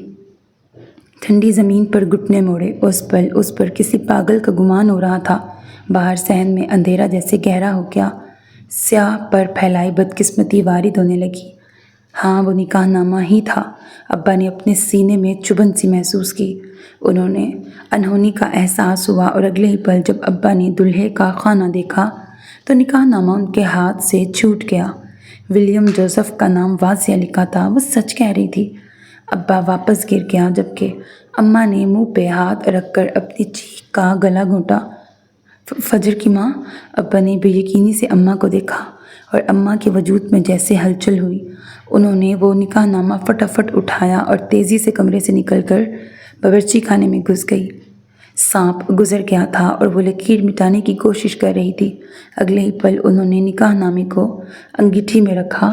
A: ٹھنڈی زمین پر گھٹنے موڑے۔ اس پر کسی پاگل کا گمان ہو رہا تھا۔ باہر صحن میں اندھیرا جیسے گہرا ہو گیا، سیاہ پر پھیلائی بدقسمتی وارد ہونے لگی۔ ہاں، وہ نکاح نامہ ہی تھا۔ ابا نے اپنے سینے میں چبھن سی محسوس کی۔ انہونی کا احساس ہوا، اور اگلے ہی پل جب ابا نے دلہے کا خانہ دیکھا تو نکاح نامہ ان کے ہاتھ سے چھوٹ گیا۔ ولیم جوزف کا نام واضح لکھا تھا، وہ سچ کہہ رہی تھی۔ ابا واپس گر گیا، جبکہ اماں نے منہ پہ ہاتھ رکھ کر اپنی چیخ کا گلا گھونٹا۔ فجر کی ماں! ابا نے بے یقینی سے اماں کو دیکھا، اور اماں کے وجود میں جیسے ہلچل ہوئی۔ انہوں نے وہ نکاح نامہ فٹافٹ اٹھایا اور تیزی سے کمرے سے نکل کر باورچی خانے میں گھس گئی۔ سانپ گزر گیا تھا اور وہ لکیر مٹانے کی کوشش کر رہی تھی۔ اگلے ہی پل انہوں نے نکاح نامے کو انگیٹھی میں رکھا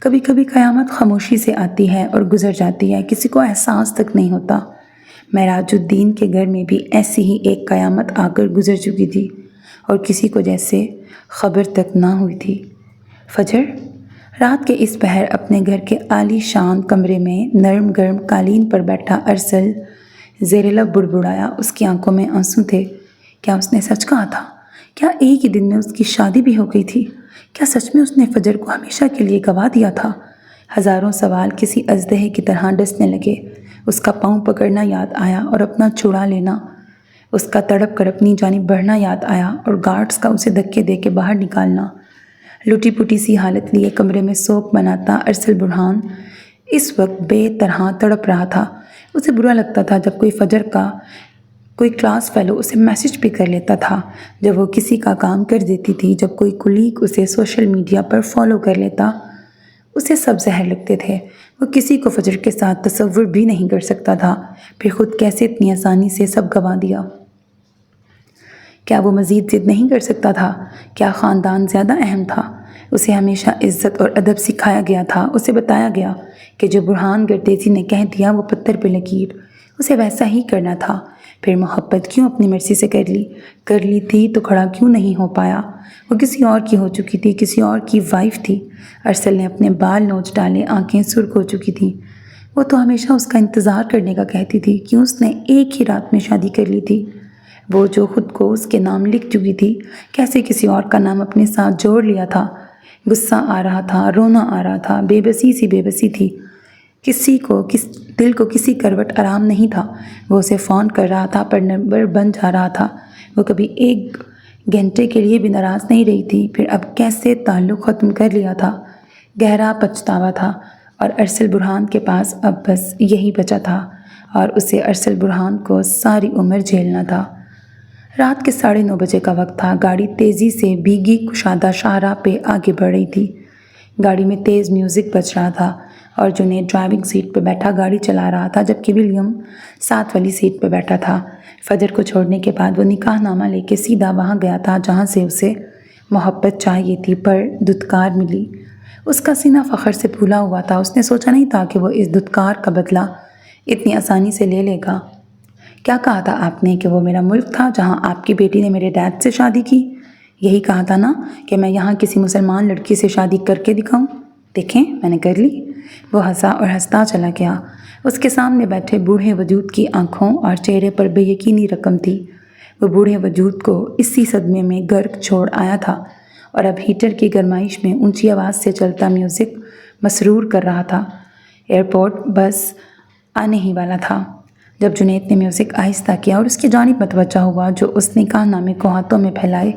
A: کبھی کبھی قیامت خاموشی سے آتی ہے اور گزر جاتی ہے، کسی کو احساس تک نہیں ہوتا۔ معراج الدین کے گھر میں بھی ایسی ہی ایک قیامت آ کر گزر چکی تھی اور کسی کو جیسے خبر تک نہ ہوئی تھی۔ فجر رات کے اس پہر اپنے گھر کے عالی شان کمرے میں نرم گرم قالین پر بیٹھا ارسل زیر لب بڑبڑایا۔ اس کی آنکھوں میں آنسو تھے۔ کیا اس نے سچ کہا تھا؟ کیا ایک ہی دن میں اس کی شادی بھی ہو گئی تھی؟ کیا سچ میں اس نے فجر کو ہمیشہ کے لیے گوا دیا تھا؟ ہزاروں سوال کسی اژدہے کی طرح ڈسنے لگے۔ اس کا پاؤں پکڑنا یاد آیا اور اپنا چھڑا لینا، اس کا تڑپ کر اپنی جانب بڑھنا یاد آیا اور گارڈز کا اسے دھکے دے کے باہر نکالنا۔ لٹی پٹی سی حالت لیے کمرے میں سوگ بناتا ارسل برہان اس وقت بے طرح تڑپ رہا تھا۔ اسے برا لگتا تھا جب کوئی فجر کا کوئی کلاس فیلو اسے میسج بھی کر لیتا تھا، جب وہ کسی کا کام کر دیتی تھی، جب کوئی کولیگ اسے سوشل میڈیا پر فالو کر لیتا۔ اسے سب زہر لگتے تھے۔ وہ کسی کو فجر کے ساتھ تصور بھی نہیں کر سکتا تھا، پھر خود کیسے اتنی آسانی سے سب گنوا دیا۔ کیا وہ مزید ضد نہیں کر سکتا تھا؟ کیا خاندان زیادہ اہم تھا؟ اسے ہمیشہ عزت اور ادب سکھایا گیا تھا۔ اسے بتایا گیا کہ جو برہان گردیزی نے کہہ دیا وہ پتھر پہ لکیر، اسے ویسا ہی کرنا تھا۔ پھر محبت کیوں اپنی مرضی سے کر لی تھی تو کھڑا کیوں نہیں ہو پایا؟ وہ کسی اور کی ہو چکی تھی، کسی اور کی وائف تھی۔ ارسل نے اپنے بال نوچ ڈالے، آنکھیں سرخ ہو چکی تھیں۔ وہ تو ہمیشہ اس کا انتظار کرنے کا کہتی تھی، کیوں اس نے ایک ہی رات میں شادی کر لی تھی؟ وہ جو خود کو اس کے نام لکھ چکی تھی، کیسے کسی اور کا نام اپنے ساتھ جوڑ لیا تھا؟ غصہ آ رہا تھا، رونا آ رہا تھا، بے بسی تھی۔ دل کو کسی کروٹ آرام نہیں تھا۔ وہ اسے فون کر رہا تھا پر نمبر بند جا رہا تھا۔ وہ کبھی ایک گھنٹے کے لیے بھی ناراض نہیں رہی تھی، پھر اب کیسے تعلق ختم کر لیا تھا؟ گہرا پچھتاوا تھا اور ارسل برہان کے پاس اب بس یہی بچا تھا اور اسے ارسل برہان کو ساری عمر جھیلنا تھا۔ رات کے 9:30 بجے کا وقت تھا۔ گاڑی تیزی سے بھیگی کشادہ شاہراہ پہ آگے بڑھ رہی تھی۔ گاڑی میں تیز میوزک بج رہا تھا اور جنید ڈرائیونگ سیٹ پہ بیٹھا گاڑی چلا رہا تھا، جبکہ ولیم ساتھ والی سیٹ پہ بیٹھا تھا۔ فجر کو چھوڑنے کے بعد وہ نکاح نامہ لے کے سیدھا وہاں گیا تھا جہاں سے اسے محبت چاہیے تھی، پر دھتکار ملی۔ اس کا سینہ فخر سے پھولا ہوا تھا۔ اس نے سوچا نہیں تھا کہ وہ اس دھتکار کا بدلہ اتنی آسانی سے لے لے گا۔ کیا کہا تھا آپ نے کہ وہ میرا ملک تھا جہاں آپ کی بیٹی نے میرے ڈیڈ سے شادی کی؟ یہی کہا تھا نا کہ میں یہاں کسی مسلمان لڑکی سے شادی کر کے دکھاؤں؟ دیکھیں میں نے کر لی۔ وہ ہنسا اور ہنستا چلا گیا۔ اس کے سامنے بیٹھے بوڑھے وجود کی آنکھوں اور چہرے پر بے یقینی رقم تھی۔ وہ بوڑھے وجود کو اسی صدمے میں غرق چھوڑ آیا تھا اور اب ہیٹر کی گرمائش میں اونچی آواز سے چلتا میوزک مسرور کر رہا تھا۔ ایئرپورٹ بس آنے ہی والا تھا جب جنید نے میوزک آہستہ کیا اور اس کی جانب متوجہ ہوا، جو اس نکاح نامے کو ہاتھوں میں پھیلائے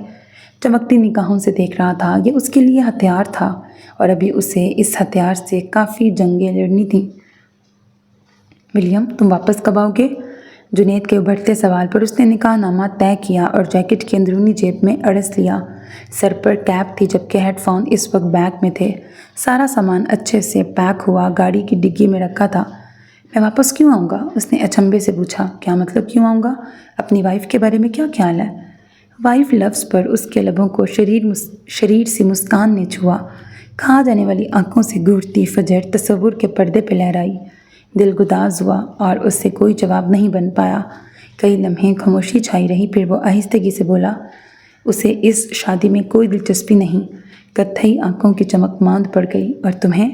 A: چمکتی نگاہوں سے دیکھ رہا تھا۔ یہ اس کے لیے ہتھیار تھا اور ابھی اسے اس ہتھیار سے کافی جنگیں لڑنی تھیں۔ ولیم تم واپس کب آؤ گے؟ جنید کے ابھرتے سوال پر اس نے نکاح نامہ طے کیا اور جیکٹ کی اندرونی جیب میں اڑس لیا۔ سر پر کیپ تھی جبکہ ہیڈ فون اس وقت بیگ میں تھے۔ سارا سامان اچھے سے پیک ہوا گاڑی کی ڈگی میں رکھا تھا۔ میں واپس کیوں آؤں گا؟ اس نے اچنبھے سے پوچھا۔ کیا مطلب کیوں آؤں گا؟ اپنی وائف کے بارے میں کیا خیال ہے؟ وائف لفظ پر اس کے لبوں کو شریر سی مسکان نے چھوا۔ کھا جانے والی آنکھوں سے گھورتی فجر تصور کے پردے پہ لہرائی۔ دل گداز ہوا اور اس سے کوئی جواب نہیں بن پایا۔ کئی لمحے خاموشی چھائی رہی، پھر وہ آہستگی سے بولا، اسے اس شادی میں کوئی دلچسپی نہیں۔ کتھئی آنکھوں کی چمک ماند پڑ گئی۔ اور تمہیں؟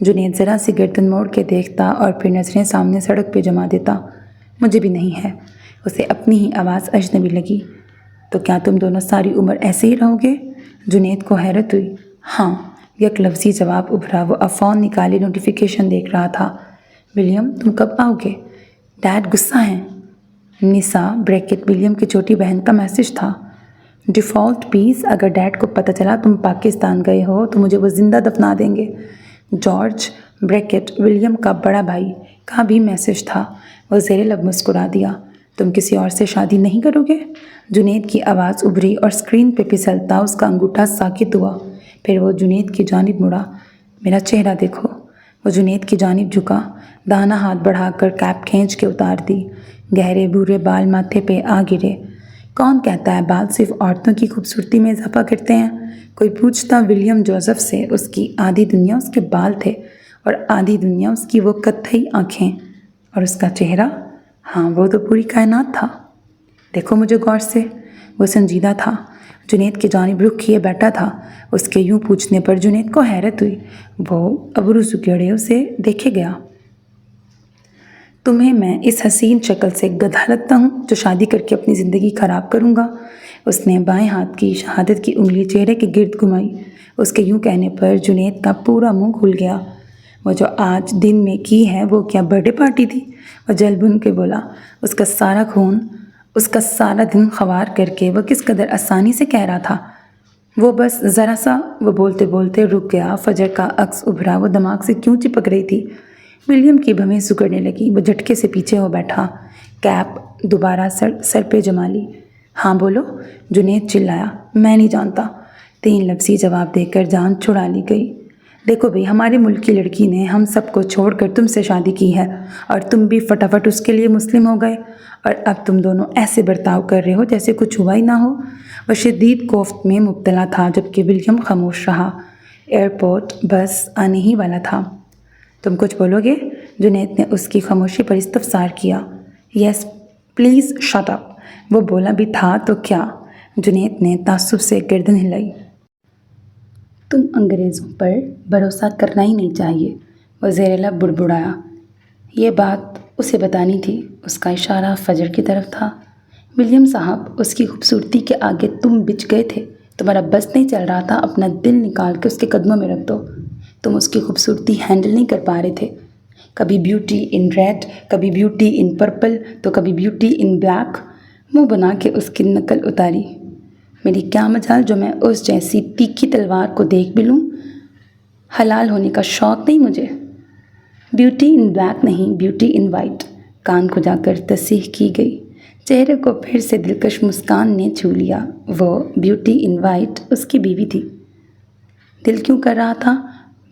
A: جنید ذرا سی گردن موڑ کے دیکھتا اور پھر نظریں سامنے سڑک پہ جما دیتا۔ مجھے بھی نہیں ہے۔ اسے اپنی ہی آواز اجنبی لگی۔ تو کیا تم دونوں ساری عمر ایسے ہی رہو گے؟ جنید کو حیرت ہوئی۔ ہاں، یک لفظی جواب ابھرا۔ وہ اب فون نکالے نوٹیفیکیشن دیکھ رہا تھا۔ ولیم تم کب آؤ گے؟ ڈیڈ غصہ ہیں۔ نسا بریکٹ ولیم کی چھوٹی بہن کا میسج تھا۔ ڈیفالٹ پیس، اگر ڈیڈ کو پتہ چلا تم پاکستان گئے ہو تو مجھے وہ زندہ دفنا دیں گے۔ جارج بریکٹ ولیم کا بڑا بھائی کا بھی میسج تھا۔ وہ زیر لب مسکرا دیا۔ تم کسی اور سے شادی نہیں کرو گے؟ جنید کی آواز ابھری اور اسکرین پہ پھسلتا اس کا انگوٹھا ساکت ہوا۔ پھر وہ جنید کی جانب مڑا۔ میرا چہرہ دیکھو۔ وہ جنید کی جانب جھکا، دانا ہاتھ بڑھا کر کیپ کھینچ کے اتار دی۔ گہرے بھورے بال ماتھے پہ آ گرے۔ کون کہتا ہے بال صرف عورتوں کی خوبصورتی میں اضافہ کرتے ہیں؟ کوئی پوچھتا ولیم جوزف سے۔ اس کی آدھی دنیا اس کے بال تھے اور آدھی دنیا اس کی وہ کتھئی آنکھیں اور اس کا چہرہ، ہاں وہ تو پوری کائنات تھا۔ دیکھو مجھے غور سے، وہ سنجیدہ تھا، جنید کی جانب رخ کیے بیٹھا تھا۔ اس کے یوں پوچھنے پر جنید کو حیرت ہوئی۔ وہ ابرو سکیڑے اسے دیکھے گیا۔ تمہیں میں اس حسین شکل سے گدھا لگتا ہوں جو شادی کر کے اپنی زندگی خراب کروں گا؟ اس نے بائیں ہاتھ کی شہادت کی انگلی چہرے کے گرد گھمائی۔ اس کے یوں کہنے پر جنید کا پورا منہ کھل گیا۔ وہ جو آج دن میں کی ہے وہ کیا برتھ ڈے پارٹی تھی؟ وہ جل بھن کے بولا۔ اس کا سارا خون، اس کا سارا دن خوار کر کے وہ کس قدر آسانی سے کہہ رہا تھا۔ وہ بس ذرا سا، وہ بولتے بولتے رک گیا۔ فجر کا عکس ابھرا، وہ دماغ سے کیوں چپک رہی تھی۔ ولیم کی بھویں سکڑنے لگی۔ وہ جھٹکے سے پیچھے ہو بیٹھا، کیپ دوبارہ سر پہ جما لی۔ ہاں بولو، جنید چلایا۔ میں نہیں جانتا، 3 لفظی جواب دے کر جان چھڑا لی گئی۔ دیکھو بھئی، ہمارے ملک کی لڑکی نے ہم سب کو چھوڑ کر تم سے شادی کی ہے اور تم بھی فٹافٹ اس کے لیے مسلم ہو گئے، اور اب تم دونوں ایسے برتاؤ کر رہے ہو جیسے کچھ ہوا ہی نہ ہو۔ وہ شدید کوفت میں مبتلا تھا جبکہ ولیم خاموش رہا۔ ایئرپورٹ بس آنے ہی والا تھا۔ تم کچھ بولو گے؟ جنید نے اس کی خاموشی پر استفسار کیا۔ یس پلیز شٹ اپ۔ وہ بولا بھی تھا تو کیا؟ جنید نے تعصب سے گردن ہلائی۔ تم انگریزوں پر بھروسہ کرنا ہی نہیں چاہیے، وہ زیر لب بڑبڑایا۔ یہ بات اسے بتانی تھی۔ اس کا اشارہ فجر کی طرف تھا۔ ولیم صاحب، اس کی خوبصورتی کے آگے تم بچ گئے تھے۔ تمہارا بس نہیں چل رہا تھا، اپنا دل نکال کے اس کے قدموں میں رکھ دو۔ تم اس کی خوبصورتی ہینڈل نہیں کر پا رہے تھے۔ کبھی بیوٹی ان ریڈ، کبھی بیوٹی ان پرپل، تو کبھی بیوٹی ان بلیک۔ منہ بنا کے اس کی نقل اتاری۔ میری کیا مجال جو میں اس جیسی تیکھی تلوار کو دیکھ بھی لوں؟ حلال ہونے کا شوق نہیں مجھے۔ بیوٹی ان بلیک نہیں، بیوٹی ان وائٹ، کان کو جا کر تصحیح کی گئی۔ چہرے کو پھر سے دلکش مسکان نے چھو لیا۔ وہ بیوٹی ان وائٹ اس کی بیوی تھی۔ دل کیوں کر رہا تھا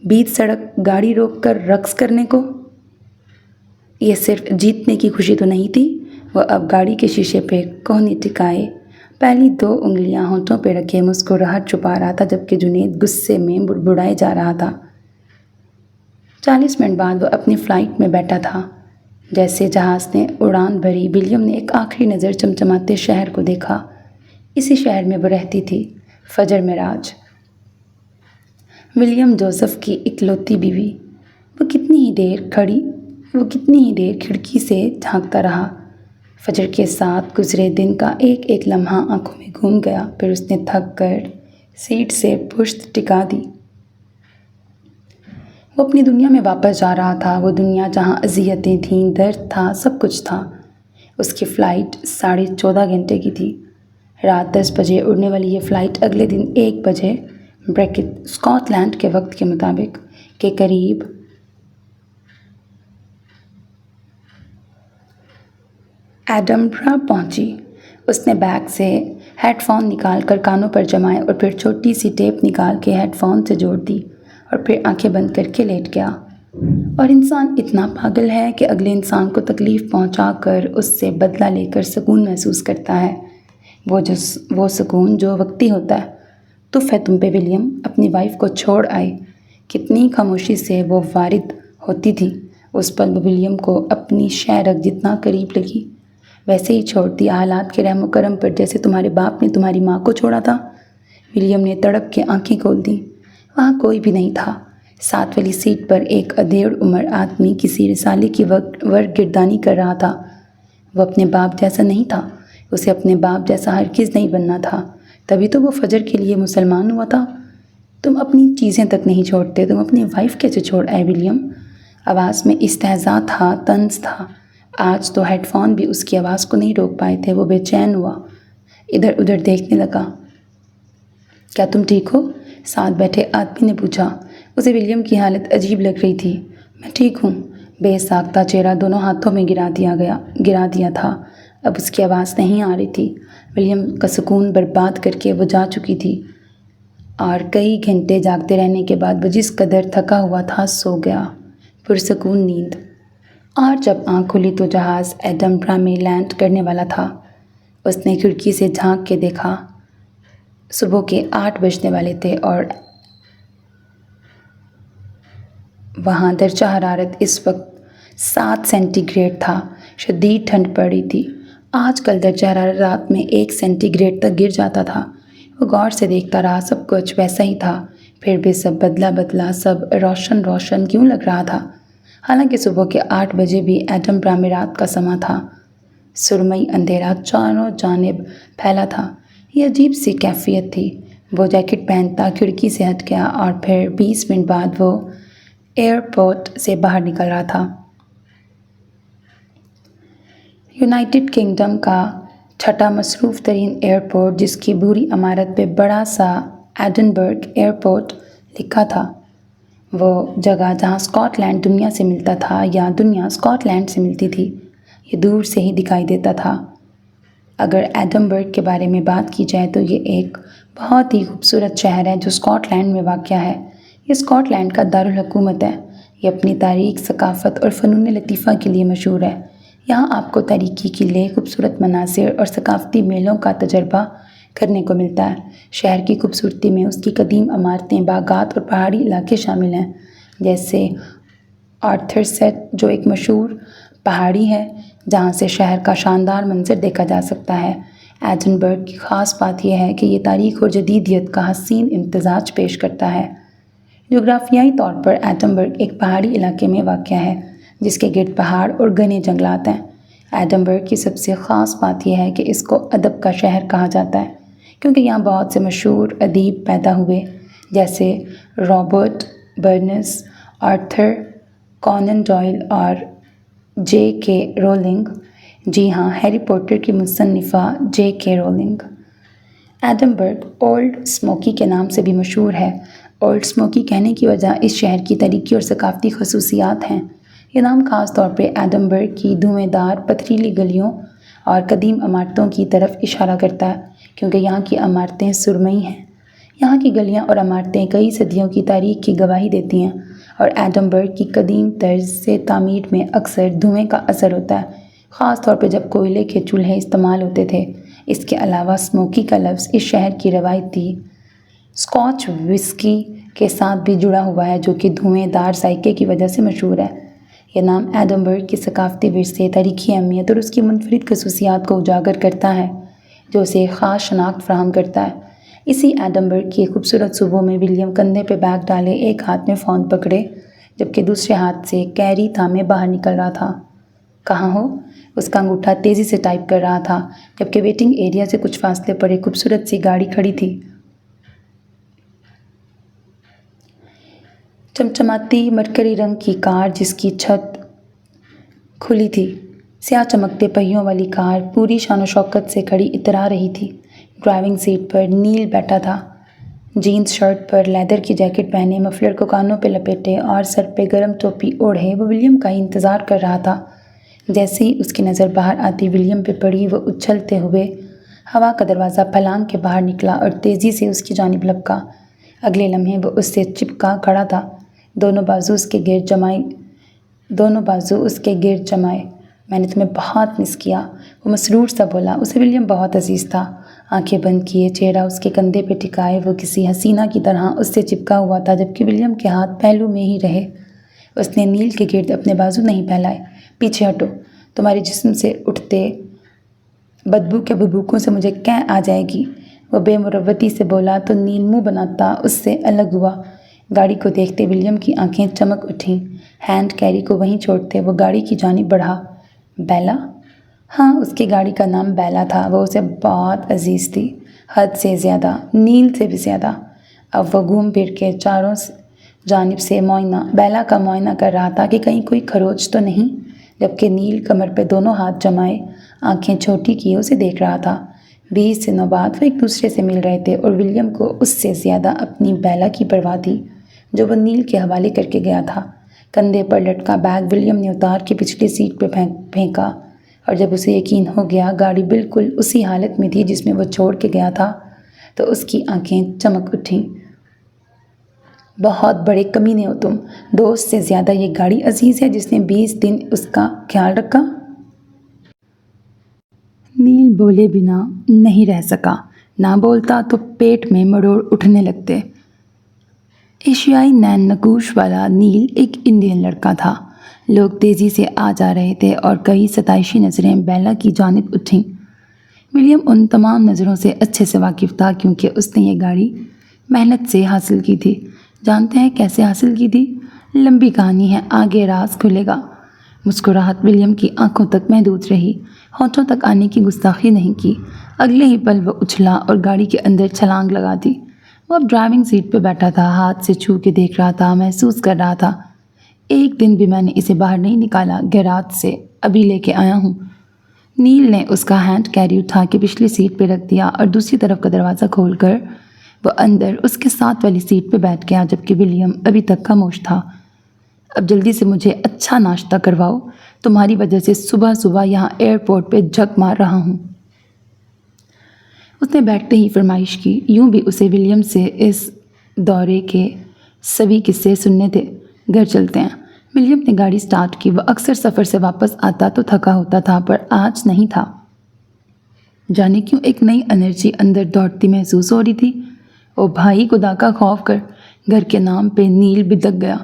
A: بیچ سڑک گاڑی روک کر رقص کرنے کو؟ یہ صرف جیتنے کی خوشی تو نہیں تھی۔ وہ اب گاڑی کے شیشے پہ کوہنی ٹکائے پہلی 2 انگلیاں ہونٹوں پہ رکھے مسکراہٹ چھپا رہا تھا جبکہ جنید غصے میں بڑبڑائے جا رہا تھا۔ 40 منٹ بعد وہ اپنی فلائٹ میں بیٹھا تھا۔ جیسے جہاز نے اڑان بھری، ولیم نے ایک آخری نظر چمچماتے شہر کو دیکھا۔ اسی شہر میں وہ رہتی تھی، فجر معراج، ولیم جوزف کی اکلوتی بیوی۔ وہ کتنی ہی دیر کھڑکی سے جھانکتا رہا۔ فجر کے ساتھ گزرے دن کا ایک ایک لمحہ آنکھوں میں گھوم گیا۔ پھر اس نے تھک کر سیٹ سے پشت ٹکا دی۔ وہ اپنی دنیا میں واپس جا رہا تھا، وہ دنیا جہاں اذیتیں تھیں، درد تھا، سب کچھ تھا۔ اس کی فلائٹ 14.5 گھنٹے کی تھی۔ رات 10 بجے اڑنے والی یہ فلائٹ اگلے دن 1 بجے اسکاٹ لینڈ کے وقت کے مطابق کے قریب ایڈنبرا پہنچی۔ اس نے بیگ سے ہیڈ فون نکال کر کانوں پر جمائے اور پھر چھوٹی سی ٹیپ نکال کے ہیڈ فون سے جوڑ دی اور پھر آنکھیں بند کر کے لیٹ گیا۔ اور انسان اتنا پاگل ہے کہ اگلے انسان کو تکلیف پہنچا کر اس سے بدلہ لے کر سکون محسوس کرتا ہے، وہ سکون جو وقتی ہوتا ہے۔ تف ہے تم پہ ولیم، اپنی وائف کو چھوڑ آئے۔ کتنی خاموشی سے وہ وارد ہوتی تھی۔ اس پل ولیم کو اپنی شہرک جتنا قریب لگی ویسے ہی چھوڑ دیا، حالات کے رحم و کرم پر، جیسے تمہارے باپ نے تمہاری ماں کو چھوڑا تھا۔ ولیم نے تڑپ کے آنکھیں کھول دیں۔ وہاں کوئی بھی نہیں تھا۔ ساتھ والی سیٹ پر ایک ادھیڑ عمر آدمی کسی رسالے کی ورق گردانی کر رہا تھا۔ وہ اپنے باپ جیسا نہیں تھا، اسے اپنے باپ جیسا ہرگز نہیں بننا تھا، تبھی تو وہ فجر کے لیے مسلمان ہوا تھا۔ تم اپنی چیزیں تک نہیں چھوڑتے، تم اپنی وائف کیسے چھوڑ آئے ولیم؟ آواز میں استہزاء تھا، طنز تھا۔ آج تو ہیڈ فون بھی اس کی آواز کو نہیں روک پائے تھے۔ وہ بے چین ہوا، ادھر ادھر دیکھنے لگا۔ کیا تم ٹھیک ہو؟ ساتھ بیٹھے آدمی نے پوچھا۔ اسے ولیم کی حالت عجیب لگ رہی تھی۔ میں ٹھیک ہوں، بے ساختہ چہرہ دونوں ہاتھوں میں گرا دیا تھا۔ اب اس کی آواز نہیں آ رہی تھی۔ ولیم کا سکون برباد کر کے وہ جا چکی تھی اور کئی گھنٹے جاگتے رہنے کے بعد وہ جس قدر تھکا ہوا تھا سو گیا، پرسکون نیند۔ اور جب آنکھ کھلی تو جہاز ایڈنبرا میں لینڈ کرنے والا تھا۔ اس نے کھڑکی سے جھانک کے دیکھا۔ صبح کے 8 بجنے والے تھے اور وہاں درجہ حرارت اس وقت 7 سینٹی گریڈ تھا۔ شدید ٹھنڈ پڑ رہی تھی۔ آج کل درجہ حرارت رات میں 1 سینٹی گریڈ تک گر جاتا تھا۔ وہ غور سے دیکھتا رہا، سب کچھ ویسا ہی تھا، پھر بھی سب بدلا بدلا، سب روشن روشن کیوں لگ رہا تھا؟ حالانکہ صبح کے 8 بجے بھی ایڈنبرا میں رات کا سماں تھا۔ سرمئی اندھیرا چاروں جانب پھیلا تھا۔ یہ عجیب سی کیفیت تھی۔ وہ جیکٹ پہنتا کھڑکی سے ہٹ گیا اور پھر 20 منٹ بعد وہ ایئرپورٹ سے باہر نکل رہا تھا۔ یونائٹڈ کنگڈم کا چھٹا مصروف ترین ایئرپورٹ، جس کی بھوری عمارت پہ بڑا سا ایڈنبرگ ایئرپورٹ لکھا تھا، وہ جگہ جہاں اسکاٹ لینڈ دنیا سے ملتا تھا یا دنیا اسکاٹ لینڈ سے ملتی تھی، یہ دور سے ہی دکھائی دیتا تھا۔ اگر ایڈنبرگ کے بارے میں بات کی جائے تو یہ ایک بہت ہی خوبصورت شہر ہے جو اسکاٹ لینڈ میں واقع ہے۔ یہ اسکاٹ لینڈ کا دارالحکومت ہے۔ یہ اپنی تاریخ، ثقافت اور فنون لطیفہ کے لیے مشہور ہے۔ یہاں آپ کو تاریخی قلعے، خوبصورت مناظر اور ثقافتی میلوں کا تجربہ کرنے کو ملتا ہے۔ شہر کی خوبصورتی میں اس کی قدیم عمارتیں، باغات اور پہاڑی علاقے شامل ہیں، جیسے آرتھر سیٹ جو ایک مشہور پہاڑی ہے جہاں سے شہر کا شاندار منظر دیکھا جا سکتا ہے۔ ایڈنبرگ کی خاص بات یہ ہے کہ یہ تاریخ اور جدیدیت کا حسین امتزاج پیش کرتا ہے۔ جغرافیائی طور پر ایڈنبرگ ایک پہاڑی علاقے میں واقع ہے جس کے گرد پہاڑ اور گھنے جنگلات ہیں۔ ایڈنبرگ کی سب سے خاص بات یہ ہے کہ اس کو ادب کا شہر کہا جاتا ہے، کیونکہ یہاں بہت سے مشہور ادیب پیدا ہوئے، جیسے رابرٹ برنس، آرتھر کونن ڈوائل اور جے کے رولنگ۔ جی ہاں، ہیری پوٹر کی مصنفہ جے کے رولنگ۔ ایڈنبرگ اولڈ اسموکی کے نام سے بھی مشہور ہے۔ اولڈ اسموکی کہنے کی وجہ اس شہر کی تاریخی اور ثقافتی خصوصیات ہیں۔ یہ نام خاص طور پہ ایڈنبرگ کی دھویں دار پتھریلی گلیوں اور قدیم عمارتوں کی طرف اشارہ کرتا ہے، کیونکہ یہاں کی عمارتیں سرمئی ہیں۔ یہاں کی گلیاں اور عمارتیں کئی صدیوں کی تاریخ کی گواہی دیتی ہیں، اور ایڈنبرگ کی قدیم طرز سے تعمیر میں اکثر دھویں کا اثر ہوتا ہے، خاص طور پہ جب کوئلے کے چولہے استعمال ہوتے تھے۔ اس کے علاوہ اسموکی کا لفظ اس شہر کی روایتی اسکاچ وسکی کے ساتھ بھی جڑا ہوا ہے، جو کہ دھویں دار ذائقے کی وجہ سے مشہور ہے۔ یہ نام ایڈنبرگ کی ثقافتی ورثے، تاریخی اہمیت اور اس کی منفرد خصوصیات کو اجاگر کرتا ہے، جو اسے ایک خاص شناخت فراہم کرتا ہے۔ اسی ایڈنبرگ کی خوبصورت صبح میں ولیم کندھے پہ بیگ ڈالے، ایک ہاتھ میں فون پکڑے جبکہ دوسرے ہاتھ سے کیری تھامے باہر نکل رہا تھا۔ کہاں ہو؟ اس کا انگوٹھا تیزی سے ٹائپ کر رہا تھا، جبکہ ویٹنگ ایریا سے کچھ فاصلے پر ایک خوبصورت سی گاڑی کھڑی تھی۔ چمچماتی مرکری رنگ کی کار جس کی چھت کھلی تھی، سیاہ چمکتے پہیوں والی کار پوری شان و شوکت سے کھڑی اترا رہی تھی۔ ڈرائیونگ سیٹ پر نیل بیٹھا تھا، جینز شرٹ پر لیدر کی جیکٹ پہنے، مفلر کو کانوں پہ لپیٹے اور سر پہ گرم ٹوپی اوڑھے وہ ولیم کا ہی انتظار کر رہا تھا۔ جیسے ہی اس کی نظر باہر آتی ولیم پہ پڑی، وہ اچھلتے ہوئے ہوا کا دروازہ پھلانگ کے باہر نکلا اور تیزی سے اس کی جانب لپکا۔ اگلے لمحے وہ اس سے چپکا کھڑا تھا، دونوں بازو اس کے گرد جمائے۔ میں نے تمہیں بہت مس کیا، وہ مسرور سا بولا۔ اسے ولیم بہت عزیز تھا۔ آنکھیں بند کیے، چہرہ اس کے کندھے پہ ٹکائے، وہ کسی حسینہ کی طرح اس سے چپکا ہوا تھا، جبکہ ولیم کے ہاتھ پہلو میں ہی رہے۔ اس نے نیل کے گرد اپنے بازو نہیں پھیلائے۔ پیچھے ہٹو، تمہارے جسم سے اٹھتے بدبو کے بھبوکوں سے مجھے کیں آ جائے گی، وہ بے مروتی سے بولا تو نیل منہ بناتا اس سے الگ ہوا۔ گاڑی کو دیکھتے ولیم کی آنکھیں چمک اٹھیں۔ ہینڈ کیری کو وہیں چھوڑتے وہ گاڑی کی جانب بڑھا۔ بیلا؟ ہاں، اس کی گاڑی کا نام بیلا تھا۔ وہ اسے بہت عزیز تھی، حد سے زیادہ، نیل سے بھی زیادہ۔ اب وہ گھوم پھر کے چاروں جانب سے بیلا کا معائنہ کر رہا تھا کہ کہیں کوئی کھروچ تو نہیں، جبکہ نیل کمر پہ دونوں ہاتھ جمائے آنکھیں چھوٹی کیے اسے دیکھ رہا تھا۔ 20 دنوں بعد وہ ایک دوسرے سے مل رہے تھے اور ولیم کو اس سے زیادہ اپنی بیلا کی پرواہ تھی جو وہ نیل کے حوالے کر کے گیا تھا۔ کندھے پر لٹکا بیگ ولیم نے اتار کے پچھلی سیٹ پہ پھینکا، اور جب اسے یقین ہو گیا گاڑی بالکل اسی حالت میں تھی جس میں وہ چھوڑ کے گیا تھا تو اس کی آنکھیں چمک اٹھیں۔ بہت بڑے کمینے ہو تم، دوست سے زیادہ یہ گاڑی عزیز ہے جس نے 20 دن اس کا خیال رکھا۔ نیل بولے بنا نہیں رہ سکا، نہ بولتا تو پیٹ میں مروڑ اٹھنے لگتے۔ ایشیائی نین نقوش والا نیل ایک انڈین لڑکا تھا۔ لوگ تیزی سے آ جا رہے تھے اور کئی ستائشی نظریں بیلا کی جانب اٹھیں۔ ولیم ان تمام نظروں سے اچھے سے واقف تھا کیونکہ اس نے یہ گاڑی محنت سے حاصل کی تھی۔ جانتے ہیں کیسے حاصل کی تھی؟ لمبی کہانی ہے، آگے راز کھلے گا۔ مسکراہٹ ولیم کی آنکھوں تک محدود رہی، ہونٹوں تک آنے کی گستاخی نہیں کی۔ اگلے ہی پل وہ اچھلا اور گاڑی کے اندر چھلانگ لگا دی۔ وہ اب ڈرائیونگ سیٹ پہ بیٹھا تھا، ہاتھ سے چھو کے دیکھ رہا تھا، محسوس کر رہا تھا۔ ایک دن بھی میں نے اسے باہر نہیں نکالا، گیراج سے ابھی لے کے آیا ہوں۔ نیل نے اس کا ہینڈ کیری اٹھا کے پچھلی سیٹ پہ رکھ دیا اور دوسری طرف کا دروازہ کھول کر وہ اندر اس کے ساتھ والی سیٹ پہ بیٹھ گیا، جبکہ ولیم ابھی تک خاموش تھا۔ اب جلدی سے مجھے اچھا ناشتہ کرواؤ، تمہاری وجہ سے صبح صبح یہاں ایئرپورٹ پہ جھک مار رہا ہوں۔ اس نے بیٹھتے ہی فرمائش کی۔ یوں بھی اسے ولیم سے اس دورے کے سبھی قصے سننے تھے۔ گھر چلتے ہیں۔ ولیم نے گاڑی سٹارٹ کی۔ وہ اکثر سفر سے واپس آتا تو تھکا ہوتا تھا، پر آج نہیں تھا۔ جانے کیوں ایک نئی انرجی اندر دوڑتی محسوس ہو رہی تھی۔ او بھائی، خدا کا خوف کر، گھر کے نام پہ نیل بدک گیا۔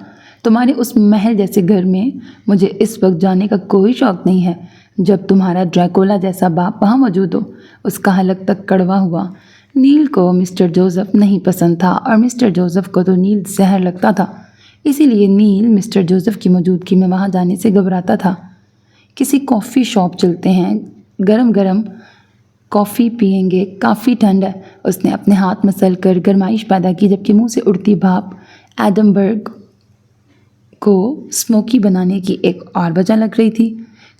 A: تمہارے اس محل جیسے گھر میں مجھے اس وقت جانے کا کوئی شوق نہیں ہے جب تمہارا ڈریکولا جیسا باپ وہاں موجود ہو۔ اس کا حلق تک کڑوا ہوا۔ نیل کو مسٹر جوزف نہیں پسند تھا اور مسٹر جوزف کو تو نیل زہر لگتا تھا، اسی لیے نیل مسٹر جوزف کی موجودگی میں وہاں جانے سے گھبراتا تھا۔ کسی کافی شاپ چلتے ہیں، گرم گرم کافی پیئیں گے، کافی ٹھنڈ ہے۔ اس نے اپنے ہاتھ مسل کر گرمائش پیدا کی، جبکہ منہ سے اڑتی بھاپ ایڈمبرگ کو اسموکی بنانے کی ایک اور وجہ لگ رہی تھی۔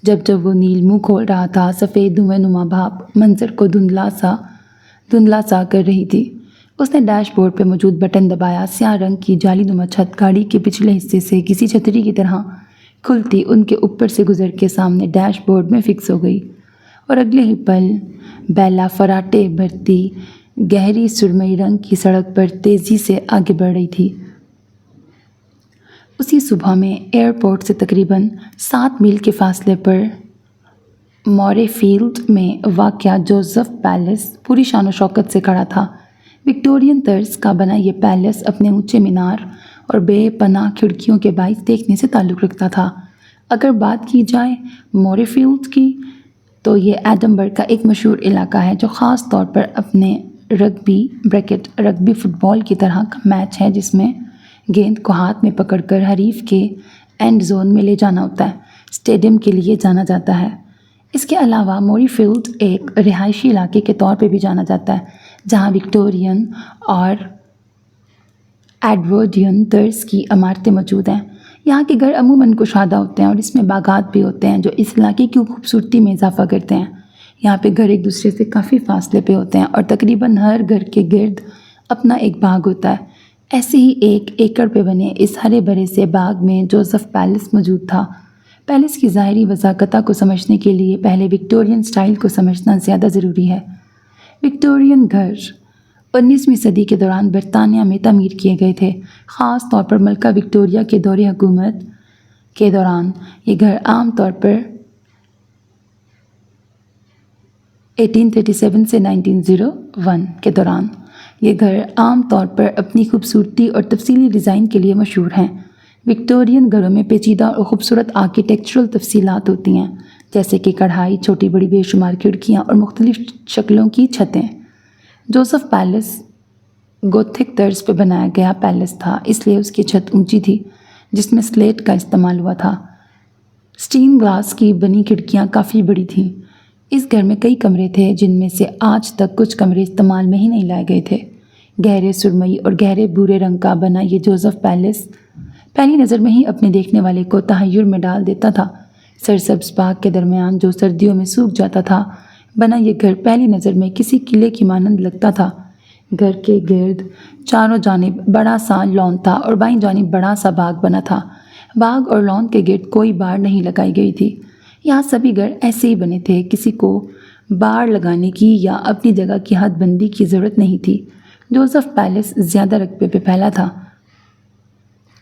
A: جب وہ نیل منہ کھول رہا تھا، سفید دھویں نما بھاپ منظر کو دھندلا سا کر رہی تھی۔ اس نے ڈیش بورڈ پہ موجود بٹن دبایا۔ سیاہ رنگ کی جالی نما چھت گاڑی کے پچھلے حصے سے کسی چھتری کی طرح کھلتی ان کے اوپر سے گزر کے سامنے ڈیش بورڈ میں فکس ہو گئی، اور اگلے ہی پل بیلا فراٹے بھرتی گہری سرمئی رنگ کی سڑک پر تیزی سے آگے بڑھ رہی تھی۔ اسی صبح میں ایئرپورٹ سے تقریباً 7 میل کے فاصلے پر مورے فیلڈ میں واقع جوزف پیلس پوری شان و شوکت سے کھڑا تھا۔ وکٹورین طرز کا بنا یہ پیلس اپنے اونچے مینار اور بے پناہ کھڑکیوں کے باعث دیکھنے سے تعلق رکھتا تھا۔ اگر بات کی جائے مورے فیلڈ کی، تو یہ ایڈمبرگ کا ایک مشہور علاقہ ہے جو خاص طور پر اپنے رگبی فٹ بال کی طرح کا میچ ہے جس میں گیند کو ہاتھ میں پکڑ کر حریف کے اینڈ زون میں لے جانا ہوتا ہے، اسٹیڈیم کے لیے جانا جاتا ہے۔ اس کے علاوہ موری فیلڈ ایک رہائشی علاقے کے طور پہ بھی جانا جاتا ہے جہاں وکٹورین اور ایڈورڈین طرز کی عمارتیں موجود ہیں۔ یہاں کے گھر عموماً کشادہ ہوتے ہیں اور اس میں باغات بھی ہوتے ہیں جو اس علاقے کی خوبصورتی میں اضافہ کرتے ہیں۔ یہاں پہ گھر ایک دوسرے سے کافی فاصلے پہ ہوتے ہیں اور تقریباً ہر گھر کے گرد اپنا ایک باغ ہوتا ہے۔ ایسے ہی 1 ایکڑ پہ بنے اس ہرے بھرے سے باغ میں جوزف پیلس موجود تھا۔ پیلس کی ظاہری وضاحت کو سمجھنے کے لیے پہلے وکٹورین سٹائل کو سمجھنا زیادہ ضروری ہے۔ وکٹورین گھر 19ویں صدی کے دوران برطانیہ میں تعمیر کیے گئے تھے، خاص طور پر ملکہ وکٹوریہ کے دور حکومت کے دوران۔ یہ گھر عام طور پر 1837 سے 1901 کے دوران یہ گھر عام طور پر اپنی خوبصورتی اور تفصیلی ڈیزائن کے لیے مشہور ہیں۔ وکٹورین گھروں میں پیچیدہ اور خوبصورت آرکیٹیکچرل تفصیلات ہوتی ہیں، جیسے کہ کڑھائی، چھوٹی بڑی بے شمار کھڑکیاں اور مختلف شکلوں کی چھتیں۔ جوزف پیلس گوتھک طرز پہ بنایا گیا پیلس تھا، اس لیے اس کی چھت اونچی تھی جس میں سلیٹ کا استعمال ہوا تھا۔ سٹین گلاس کی بنی کھڑکیاں کافی بڑی تھیں۔ اس گھر میں کئی کمرے تھے جن میں سے آج تک کچھ کمرے استعمال میں ہی نہیں لائے گئے تھے۔ گہرے سرمئی اور گہرے بھورے رنگ کا بنا یہ جوزف پیلس پہلی نظر میں ہی اپنے دیکھنے والے کو تحیر میں ڈال دیتا تھا۔ سرسبز باغ کے درمیان جو سردیوں میں سوکھ جاتا تھا بنا یہ گھر پہلی نظر میں کسی قلعے کی مانند لگتا تھا۔ گھر کے گرد چاروں جانب بڑا سا لان تھا اور بائیں جانب بڑا سا باغ بنا تھا۔ باغ اور لان کے گرد کوئی بار نہیں لگائی گئی تھی۔ یہاں سبھی گھر ایسے ہی بنے تھے، کسی کو بار لگانے کی یا اپنی جگہ کی حد بندی کی ضرورت نہیں تھی۔ جوزف پیلس زیادہ رقبے پہ پھیلا تھا،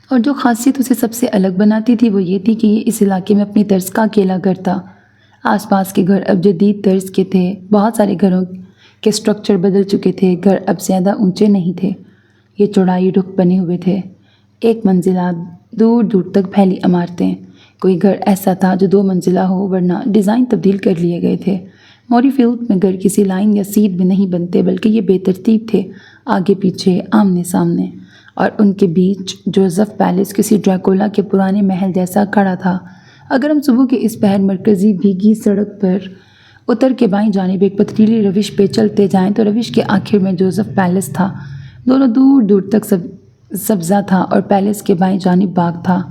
A: اور جو خاصیت اسے سب سے الگ بناتی تھی وہ یہ تھی کہ یہ اس علاقے میں اپنی طرز کا اکیلا گھر تھا۔ آس پاس کے گھر اب جدید طرز کے تھے، بہت سارے گھروں کے اسٹرکچر بدل چکے تھے، گھر اب زیادہ اونچے نہیں تھے، یہ چوڑائی رخ بنے ہوئے تھے، ایک منزلہ دور دور تک پھیلی عمارتیں۔ کوئی گھر ایسا تھا جو 2 منزلہ ہو، ورنہ ڈیزائن تبدیل کر لیے گئے تھے۔ موری فیلڈ میں گھر کسی لائن یا سیٹ میں نہیں بنتے، بلکہ یہ بے ترتیب تھے، آگے پیچھے، آمنے سامنے، اور ان کے بیچ جوزف پیلس کسی ڈریکولا کے پرانے محل جیسا کھڑا تھا۔ اگر ہم صبح کے اس پہر مرکزی بھیگی سڑک پر اتر کے بائیں جانب ایک پتریلی روش پہ چلتے جائیں تو روش کے آخر میں جوزف پیلس تھا، دونوں دور دور تک سبزہ تھا اور پیلس کے بائیں جانب باغ تھا۔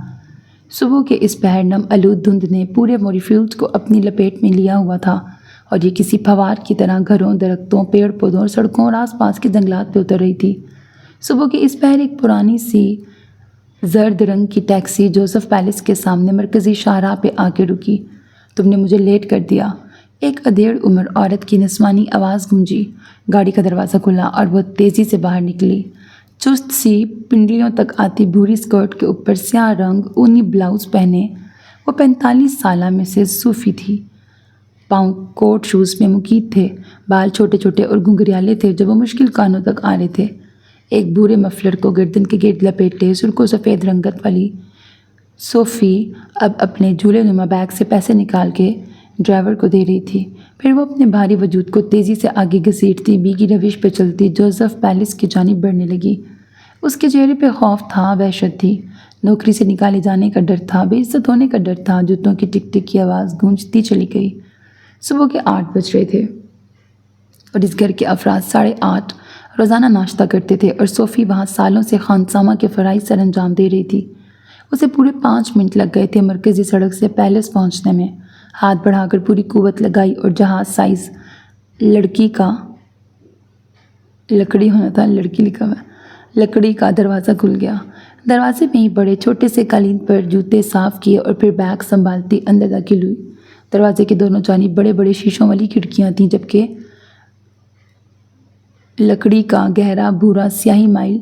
A: صبح کے اس پہر نم آلود دھند نے پورے موری فیلڈ کو اپنی لپیٹ میں لیا ہوا تھا، اور یہ کسی پھوار کی طرح گھروں، درختوں، پیڑ پودوں اور سڑکوں اور آس پاس کے جنگلات پہ اتر رہی تھی۔ صبح کے اس پہر ایک پرانی سی زرد رنگ کی ٹیکسی جوزف پیلس کے سامنے مرکزی شاہراہ پہ آ کے رکی۔ تم نے مجھے لیٹ کر دیا، ایک ادھیڑ عمر عورت کی نسوانی آواز گونجی۔ گاڑی کا دروازہ کھلا اور وہ تیزی سے باہر نکلی، چست سی پنڈلیوں تک آتی بھوری اسکرٹ کے اوپر سیاہ رنگ اونی بلاؤز پہنے۔ وہ 45 سالہ میں سے صوفی تھی، پاؤں کوٹ شوز میں مقید تھے، بال چھوٹے چھوٹے اور گھنگریالے تھے جو وہ مشکل کانوں تک آ رہے تھے۔ ایک بھورے مفلر کو گردن کے گرد لپیٹے سرخ و سفید رنگت والی صوفی اب اپنے جھولے نما بیگ سے پیسے نکال کے ڈرائیور کو دے رہی تھی، پھر وہ اپنے بھاری وجود کو تیزی سے آگے گھسیٹتی بھیگی روش پہ چلتی جوزف پیلس کی جانب بڑھنے لگی۔ اس کے چہرے پہ خوف تھا، وحشت تھی، نوکری سے نکالے جانے کا ڈر تھا، بے عزت ہونے کا ڈر تھا۔ جوتوں کی ٹک ٹک کی آواز گونجتی چلی گئی۔ صبح کے 8 بج رہے تھے اور اس گھر کے افراد 8:30 روزانہ ناشتہ کرتے تھے، اور صوفی وہاں سالوں سے خانسامہ کے فرائض سر انجام دے رہی تھی۔ اسے پورے 5 منٹ لگ گئے تھے مرکزی سڑک سے پیلس پہنچنے میں۔ ہاتھ بڑھا کر پوری قوت لگائی اور جہاز سائز لکڑی کا دروازہ کھل گیا۔ دروازے میں ہی بڑے چھوٹے سے قالین پر جوتے صاف کیے اور پھر بیگ سنبھالتی اندر داخل ہوئی۔ دروازے کے دونوں جانب بڑے بڑے شیشوں والی کھڑکیاں تھیں، جبکہ لکڑی کا گہرا بھورا سیاہی مائل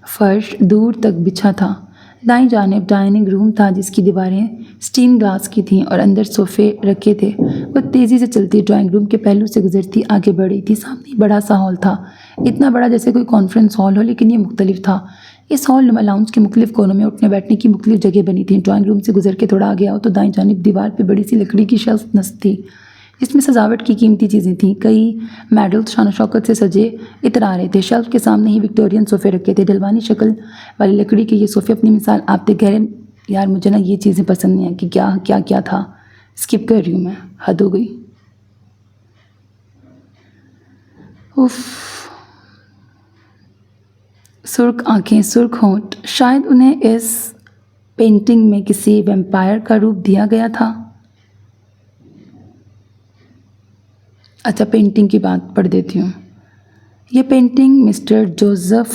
A: فرش دور تک بچھا تھا۔ دائیں جانب ڈائننگ روم تھا جس کی دیواریں سٹین گلاس کی تھیں اور اندر صوفے رکھے تھے۔ وہ تیزی سے چلتی ڈرائنگ روم کے پہلو سے گزرتی آگے بڑھ رہی تھی۔ سامنے بڑا سا ہال تھا، اتنا بڑا جیسے کوئی کانفرنس ہال ہو، لیکن یہ مختلف تھا۔ اس ہال نما لاؤنج کے مختلف کونوں میں اٹھنے بیٹھنے کی مختلف جگہ بنی تھیں۔ ڈرائنگ روم سے گزر کے تھوڑا آگے آؤ تو دائیں جانب دیوار پہ بڑی سی لکڑی کی شیلف نصب تھی جس میں سجاوٹ کی قیمتی چیزیں تھیں۔ کئی میڈلز شان و شوکت سے سجے اترا رہے تھے۔ شیلف کے سامنے ہی وکٹورین صوفے رکھے تھے، ڈھلوانی شکل والی لکڑی کے یہ صوفے اپنی مثال آپ تھے۔ گہرے یار مجھے نا یہ چیزیں پسند نہیں ہیں کہ کیا تھا، اسکپ کر رہی ہوں میں، حد ہو گئی۔ اف، سرخ آنکھیں، سرخ ہونٹ، شاید انہیں اس پینٹنگ میں کسی ویمپائر کا روپ دیا گیا تھا۔ اچھا، پینٹنگ کی بات پڑھ دیتی ہوں۔ یہ پینٹنگ مسٹر جوزف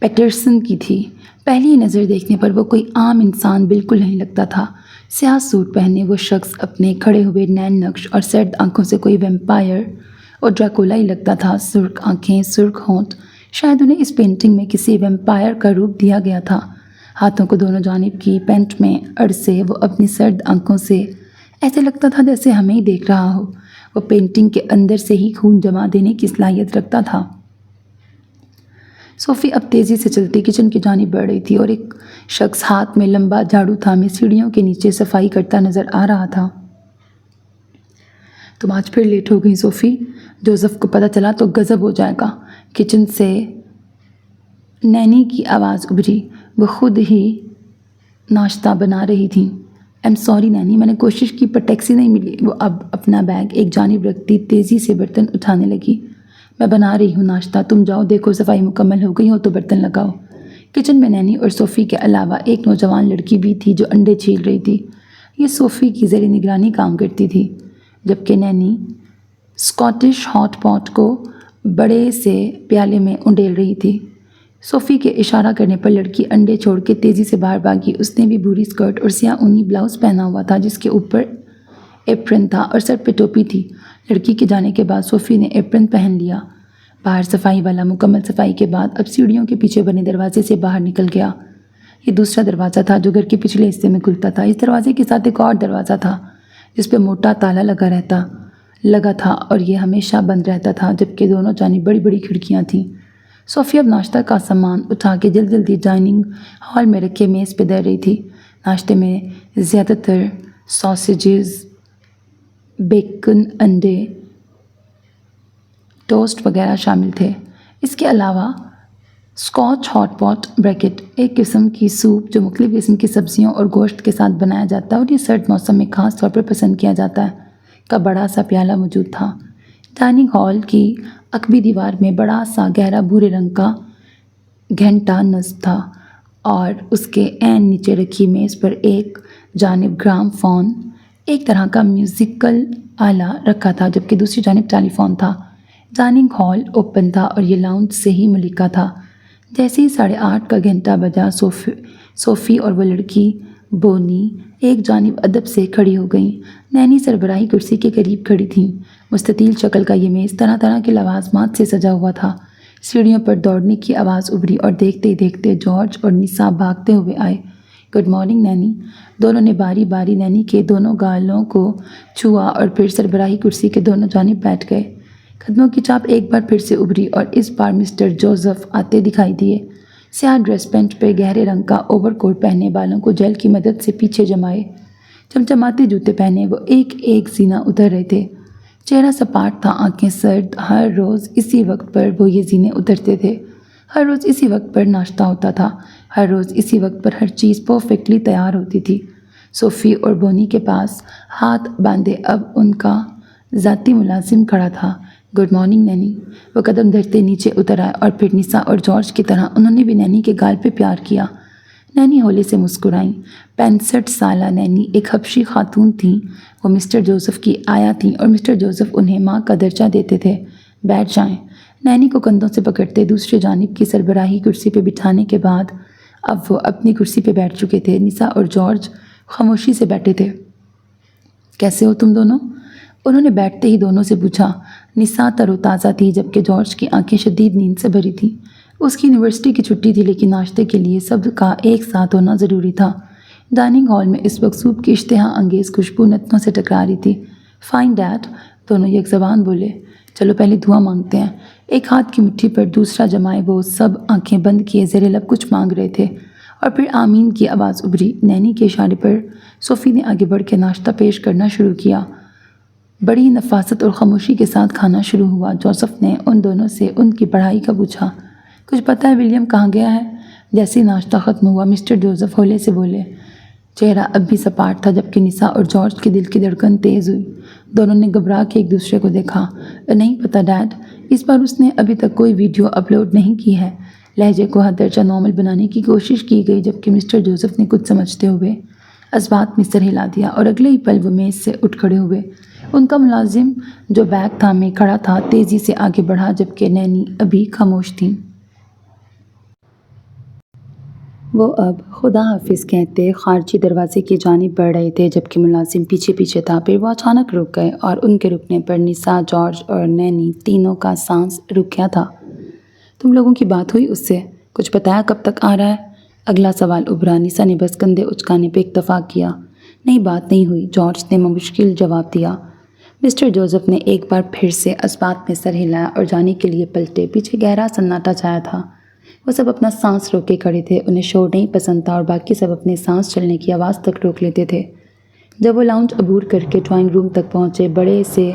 A: پیٹرسن کی تھی۔ پہلی نظر دیکھنے پر وہ کوئی عام انسان بالکل نہیں لگتا تھا۔ سیاہ سوٹ پہنے وہ شخص اپنے کھڑے ہوئے نین نقش اور سرد آنکھوں سے کوئی ویمپائر اور ڈریکولا ہی لگتا تھا۔ سرخ آنکھیں، سرخ ہونٹ، شاید انہیں اس پینٹنگ میں کسی ویمپائر کا روپ دیا گیا تھا۔ ہاتھوں کو دونوں جانب کی پینٹ میں اڑسے وہ اپنی سرد آنکھوں سے ایسے لگتا تھا جیسے ہمیں ہی دیکھ رہا ہو۔ وہ پینٹنگ کے اندر سے ہی خون جما دینے کی صلاحیت رکھتا تھا۔ صوفی اب تیزی سے چلتی کچن کی جانب بڑھ رہی تھی اور ایک شخص ہاتھ میں لمبا جھاڑو تھامے سیڑھیوں کے نیچے صفائی کرتا نظر آ رہا تھا۔ تم آج پھر لیٹ ہو گئی صوفی، جوزف کو پتہ چلا تو غضب ہو جائے گا۔ کچن سے نینی کی آواز ابھری، وہ خود ہی ناشتہ بنا رہی تھیں۔ ایم سوری نینی، میں نے کوشش کی پر ٹیکسی نہیں ملی۔ وہ اب اپنا بیگ ایک جانب رکھتی تیزی سے برتن اٹھانے لگی۔ میں بنا رہی ہوں ناشتہ، تم جاؤ دیکھو صفائی مکمل ہو گئی ہو تو برتن لگاؤ۔ کچن میں نینی اور صوفی کے علاوہ ایک نوجوان لڑکی بھی تھی جو انڈے چھیل رہی تھی۔ یہ صوفی کی زیر نگرانی کام کرتی تھی، جبکہ نینی اسکاٹش ہاٹ پاٹ کو بڑے سے پیالے میں انڈیل رہی تھی۔ صوفی کے اشارہ کرنے پر لڑکی انڈے چھوڑ کے تیزی سے باہر بھاگی۔ اس نے بھی بھوری اسکرٹ اور سیاہ اونی بلاؤز پہنا ہوا تھا جس کے اوپر ایپرن تھا اور سر پہ ٹوپی تھی۔ لڑکی کے جانے کے بعد صوفی نے ایپرن پہن لیا۔ باہر صفائی والا مکمل صفائی کے بعد اب سیڑھیوں کے پیچھے بنے دروازے سے باہر نکل گیا۔ یہ دوسرا دروازہ تھا جو گھر کے پچھلے حصے میں کھلتا تھا۔ اس دروازے کے ساتھ ایک اور دروازہ تھا جس پہ موٹا تالا لگا تھا اور یہ ہمیشہ بند رہتا تھا، جبکہ دونوں جانب بڑی بڑی کھڑکیاں تھیں۔ صوفیہ اب ناشتہ کا سامان اٹھا کے جلدی ڈائننگ ہال میں رکھے میز پہ دے رہی تھی۔ ناشتے میں زیادہ تر ساسیجز، بیکن، انڈے، ٹوسٹ وغیرہ شامل تھے۔ اس کے علاوہ اسکاچ ہاٹ پاٹ بریکٹ، ایک قسم کی سوپ جو مختلف قسم کی سبزیوں اور گوشت کے ساتھ بنایا جاتا ہے اور یہ سرد موسم میں خاص طور پر پسند کیا جاتا ہے، کا بڑا سا پیالہ موجود تھا۔ ڈائننگ ہال کی عقبی دیوار میں بڑا سا گہرا بھورے رنگ کا گھنٹا نصب تھا اور اس کے عین نیچے رکھی میز پر ایک جانب گرام فون، ایک طرح کا میوزیکل آلہ رکھا تھا، جبکہ دوسری جانب ٹیلی فون تھا۔ ڈائننگ ہال اوپن تھا اور یہ لاؤنج سے ہی ملکہ تھا۔ جیسے ہی 8:30 کا گھنٹا بجا، صوفی اور وہ لڑکی بونی ایک جانب ادب سے کھڑی ہو گئیں۔ نینی سربراہی کرسی کے قریب کھڑی تھیں۔ مستطیل شکل کا یہ میز طرح طرح کے لوازمات سے سجا ہوا تھا۔ سیڑھیوں پر دوڑنے کی آواز ابھری اور دیکھتے ہی دیکھتے جارج اور نسا بھاگتے ہوئے آئے۔ Good morning nanny. دونوں نے باری باری نینی کے دونوں گالوں کو چھوا اور پھر سربراہی کرسی کے دونوں جانب بیٹھ گئے۔ قدموں کی چاپ ایک بار پھر سے ابھری اور اس بار مسٹر جوزف آتے دکھائی دیے۔ سیاہ ڈریس پینٹ پہ گہرے رنگ کا اوور کوٹ پہنے، بالوں کو جیل کی مدد سے پیچھے جمائے، چمچماتے جوتے پہنے، وہ ایک ایک زینہ اتر رہے تھے۔ چہرہ سپاٹ تھا، آنکھیں سرد۔ ہر روز اسی وقت پر وہ یہ زینے اترتے تھے، ہر روز اسی وقت پر ناشتہ ہوتا تھا، ہر روز اسی وقت پر ہر چیز پرفیکٹلی تیار ہوتی تھی۔ صوفی اور بونی کے پاس ہاتھ باندھے اب ان کا ذاتی ملازم کھڑا تھا۔ Good morning nanny. وہ قدم دھرتے نیچے اتر آئے اور پھر نسا اور جارج کی طرح انہوں نے بھی نینی کے گال پہ پیار کیا۔ نینی ہولے سے مسکرائیں۔ 65 سالہ نینی ایک حبشی خاتون تھیں۔ وہ مسٹر جوزف کی آیا تھیں اور مسٹر جوزف انہیں ماں کا درجہ دیتے تھے۔ بیٹھ جائیں۔ نینی کو کندھوں سے پکڑتے دوسری جانب کی سربراہی کرسی پہ بٹھانے کے بعد اب وہ اپنی کرسی پہ بیٹھ چکے تھے۔ نسا اور جارج خاموشی سے بیٹھے تھے۔ کیسے ہو تم دونوں؟ انہوں نے بیٹھتے ہی دونوں سے پوچھا۔ نسا تر و تازہ تھی، جبکہ جارج کی آنکھیں شدید نیند سے بھری تھیں۔ اس کی یونیورسٹی کی چھٹی تھی، لیکن ناشتے کے لیے سب کا ایک ساتھ ہونا ضروری تھا۔ ڈائننگ ہال میں اس وقت سوپ کی اشتہا انگیز خوشبو نتنوں سے ٹکرا رہی تھی۔ فائن ڈیڈ، دونوں یک زبان بولے۔ چلو پہلے دعا مانگتے ہیں۔ ایک ہاتھ کی مٹھی پر دوسرا جمائے وہ سب آنکھیں بند کیے زیر لب کچھ مانگ رہے تھے اور پھر آمین کی آواز ابھری۔ نینی کے اشارے پر صوفی نے آگے بڑھ کے ناشتہ پیش کرنا شروع کیا۔ بڑی نفاست اور خاموشی کے ساتھ کھانا شروع ہوا۔ جوزف نے ان دونوں سے ان کی پڑھائی کا پوچھا۔ کچھ پتہ ہے ولیم کہاں گیا ہے؟ جیسے ہی ناشتہ ختم ہوا مسٹر جوزف ہولے سے بولے۔ چہرہ اب بھی سپاٹ تھا، جبکہ نسا اور جارج کے دل کی دھڑکن تیز ہوئی۔ دونوں نے گھبرا کے ایک دوسرے کو دیکھا۔ نہیں پتہ ڈیڈ، اس بار اس نے ابھی تک کوئی ویڈیو اپلوڈ نہیں کی ہے۔ لہجے کو حد درجہ نارمل بنانے کی کوشش کی گئی، جبکہ مسٹر جوزف نے کچھ سمجھتے ہوئے اسبات میں سر ہلا دیا اور اگلے ہی پل وہ میز سے اٹھ کھڑے ہوئے۔ ان کا ملازم جو بیگ تھامے کھڑا تھا تیزی سے آگے بڑھا، جبکہ نینی ابھی خاموش تھیں۔ وہ اب خدا حافظ کہتے خارجی دروازے کی جانب بڑھ رہے تھے، جبکہ ملازم پیچھے پیچھے تھا۔ پھر وہ اچانک رک گئے اور ان کے رکنے پر نسا، جارج اور نینی تینوں کا سانس رک گیا تھا۔ تم لوگوں کی بات ہوئی اس سے؟ کچھ بتایا کب تک آ رہا ہے؟ اگلا سوال ابھرا۔ نسا نے بس کندھے اچکانے پہ اکتفا کیا۔ نہیں، بات نہیں ہوئی، جارج نے مشکل جواب دیا۔ مسٹر جوزف نے ایک بار پھر سے اسبات میں سر ہلایا اور جانے کے لیے پلٹے۔ پیچھے گہرا سناٹا چھایا تھا۔ وہ سب اپنا سانس روکے کھڑے تھے۔ انہیں شور نہیں پسند تھا اور باقی سب اپنے سانس چلنے کی آواز تک روک لیتے تھے۔ جب وہ لاؤنج عبور کر کے ڈرائنگ روم تک پہنچے، بڑے سے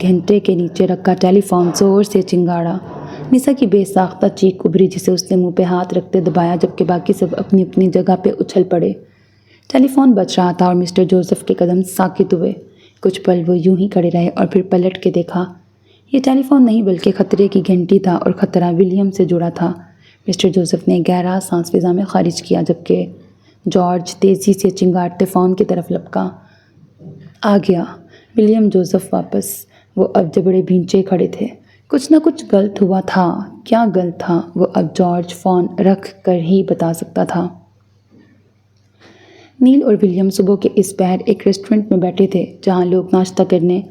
A: گھنٹے کے نیچے رکھا ٹیلی فون زور سے چنگاڑا۔ نسا کی بے ساختہ چیخ ابھری، جسے اس نے منہ پہ ہاتھ رکھتے دبایا، جبکہ باقی سب اپنی اپنی جگہ پہ اچھل پڑے۔ ٹیلی فون بج رہا تھا اور مسٹر جوزف کے قدم ساکت ہوئے۔ کچھ پل وہ یوں ہی کھڑے رہے اور پھر پلٹ کے دیکھا۔ یہ ٹیلی فون نہیں بلکہ خطرے کی گھنٹی تھا اور خطرہ ولیم سے جڑا تھا۔ مسٹر جوزف نے گہرا سانس فضا میں خارج کیا، جبکہ جارج تیزی سے چنگاڑتے فون کی طرف لپکا۔ آ گیا ولیم جوزف واپس۔ وہ اب جبڑے بھینچے کھڑے تھے۔ کچھ نہ کچھ غلط ہوا تھا۔ کیا غلط تھا، وہ اب جارج فون رکھ کر ہی بتا سکتا تھا۔ نیل اور ولیم صبح کے اس پہر ایک ریسٹورنٹ میں بیٹھے تھے، جہاں لوگ ناشتہ کرنے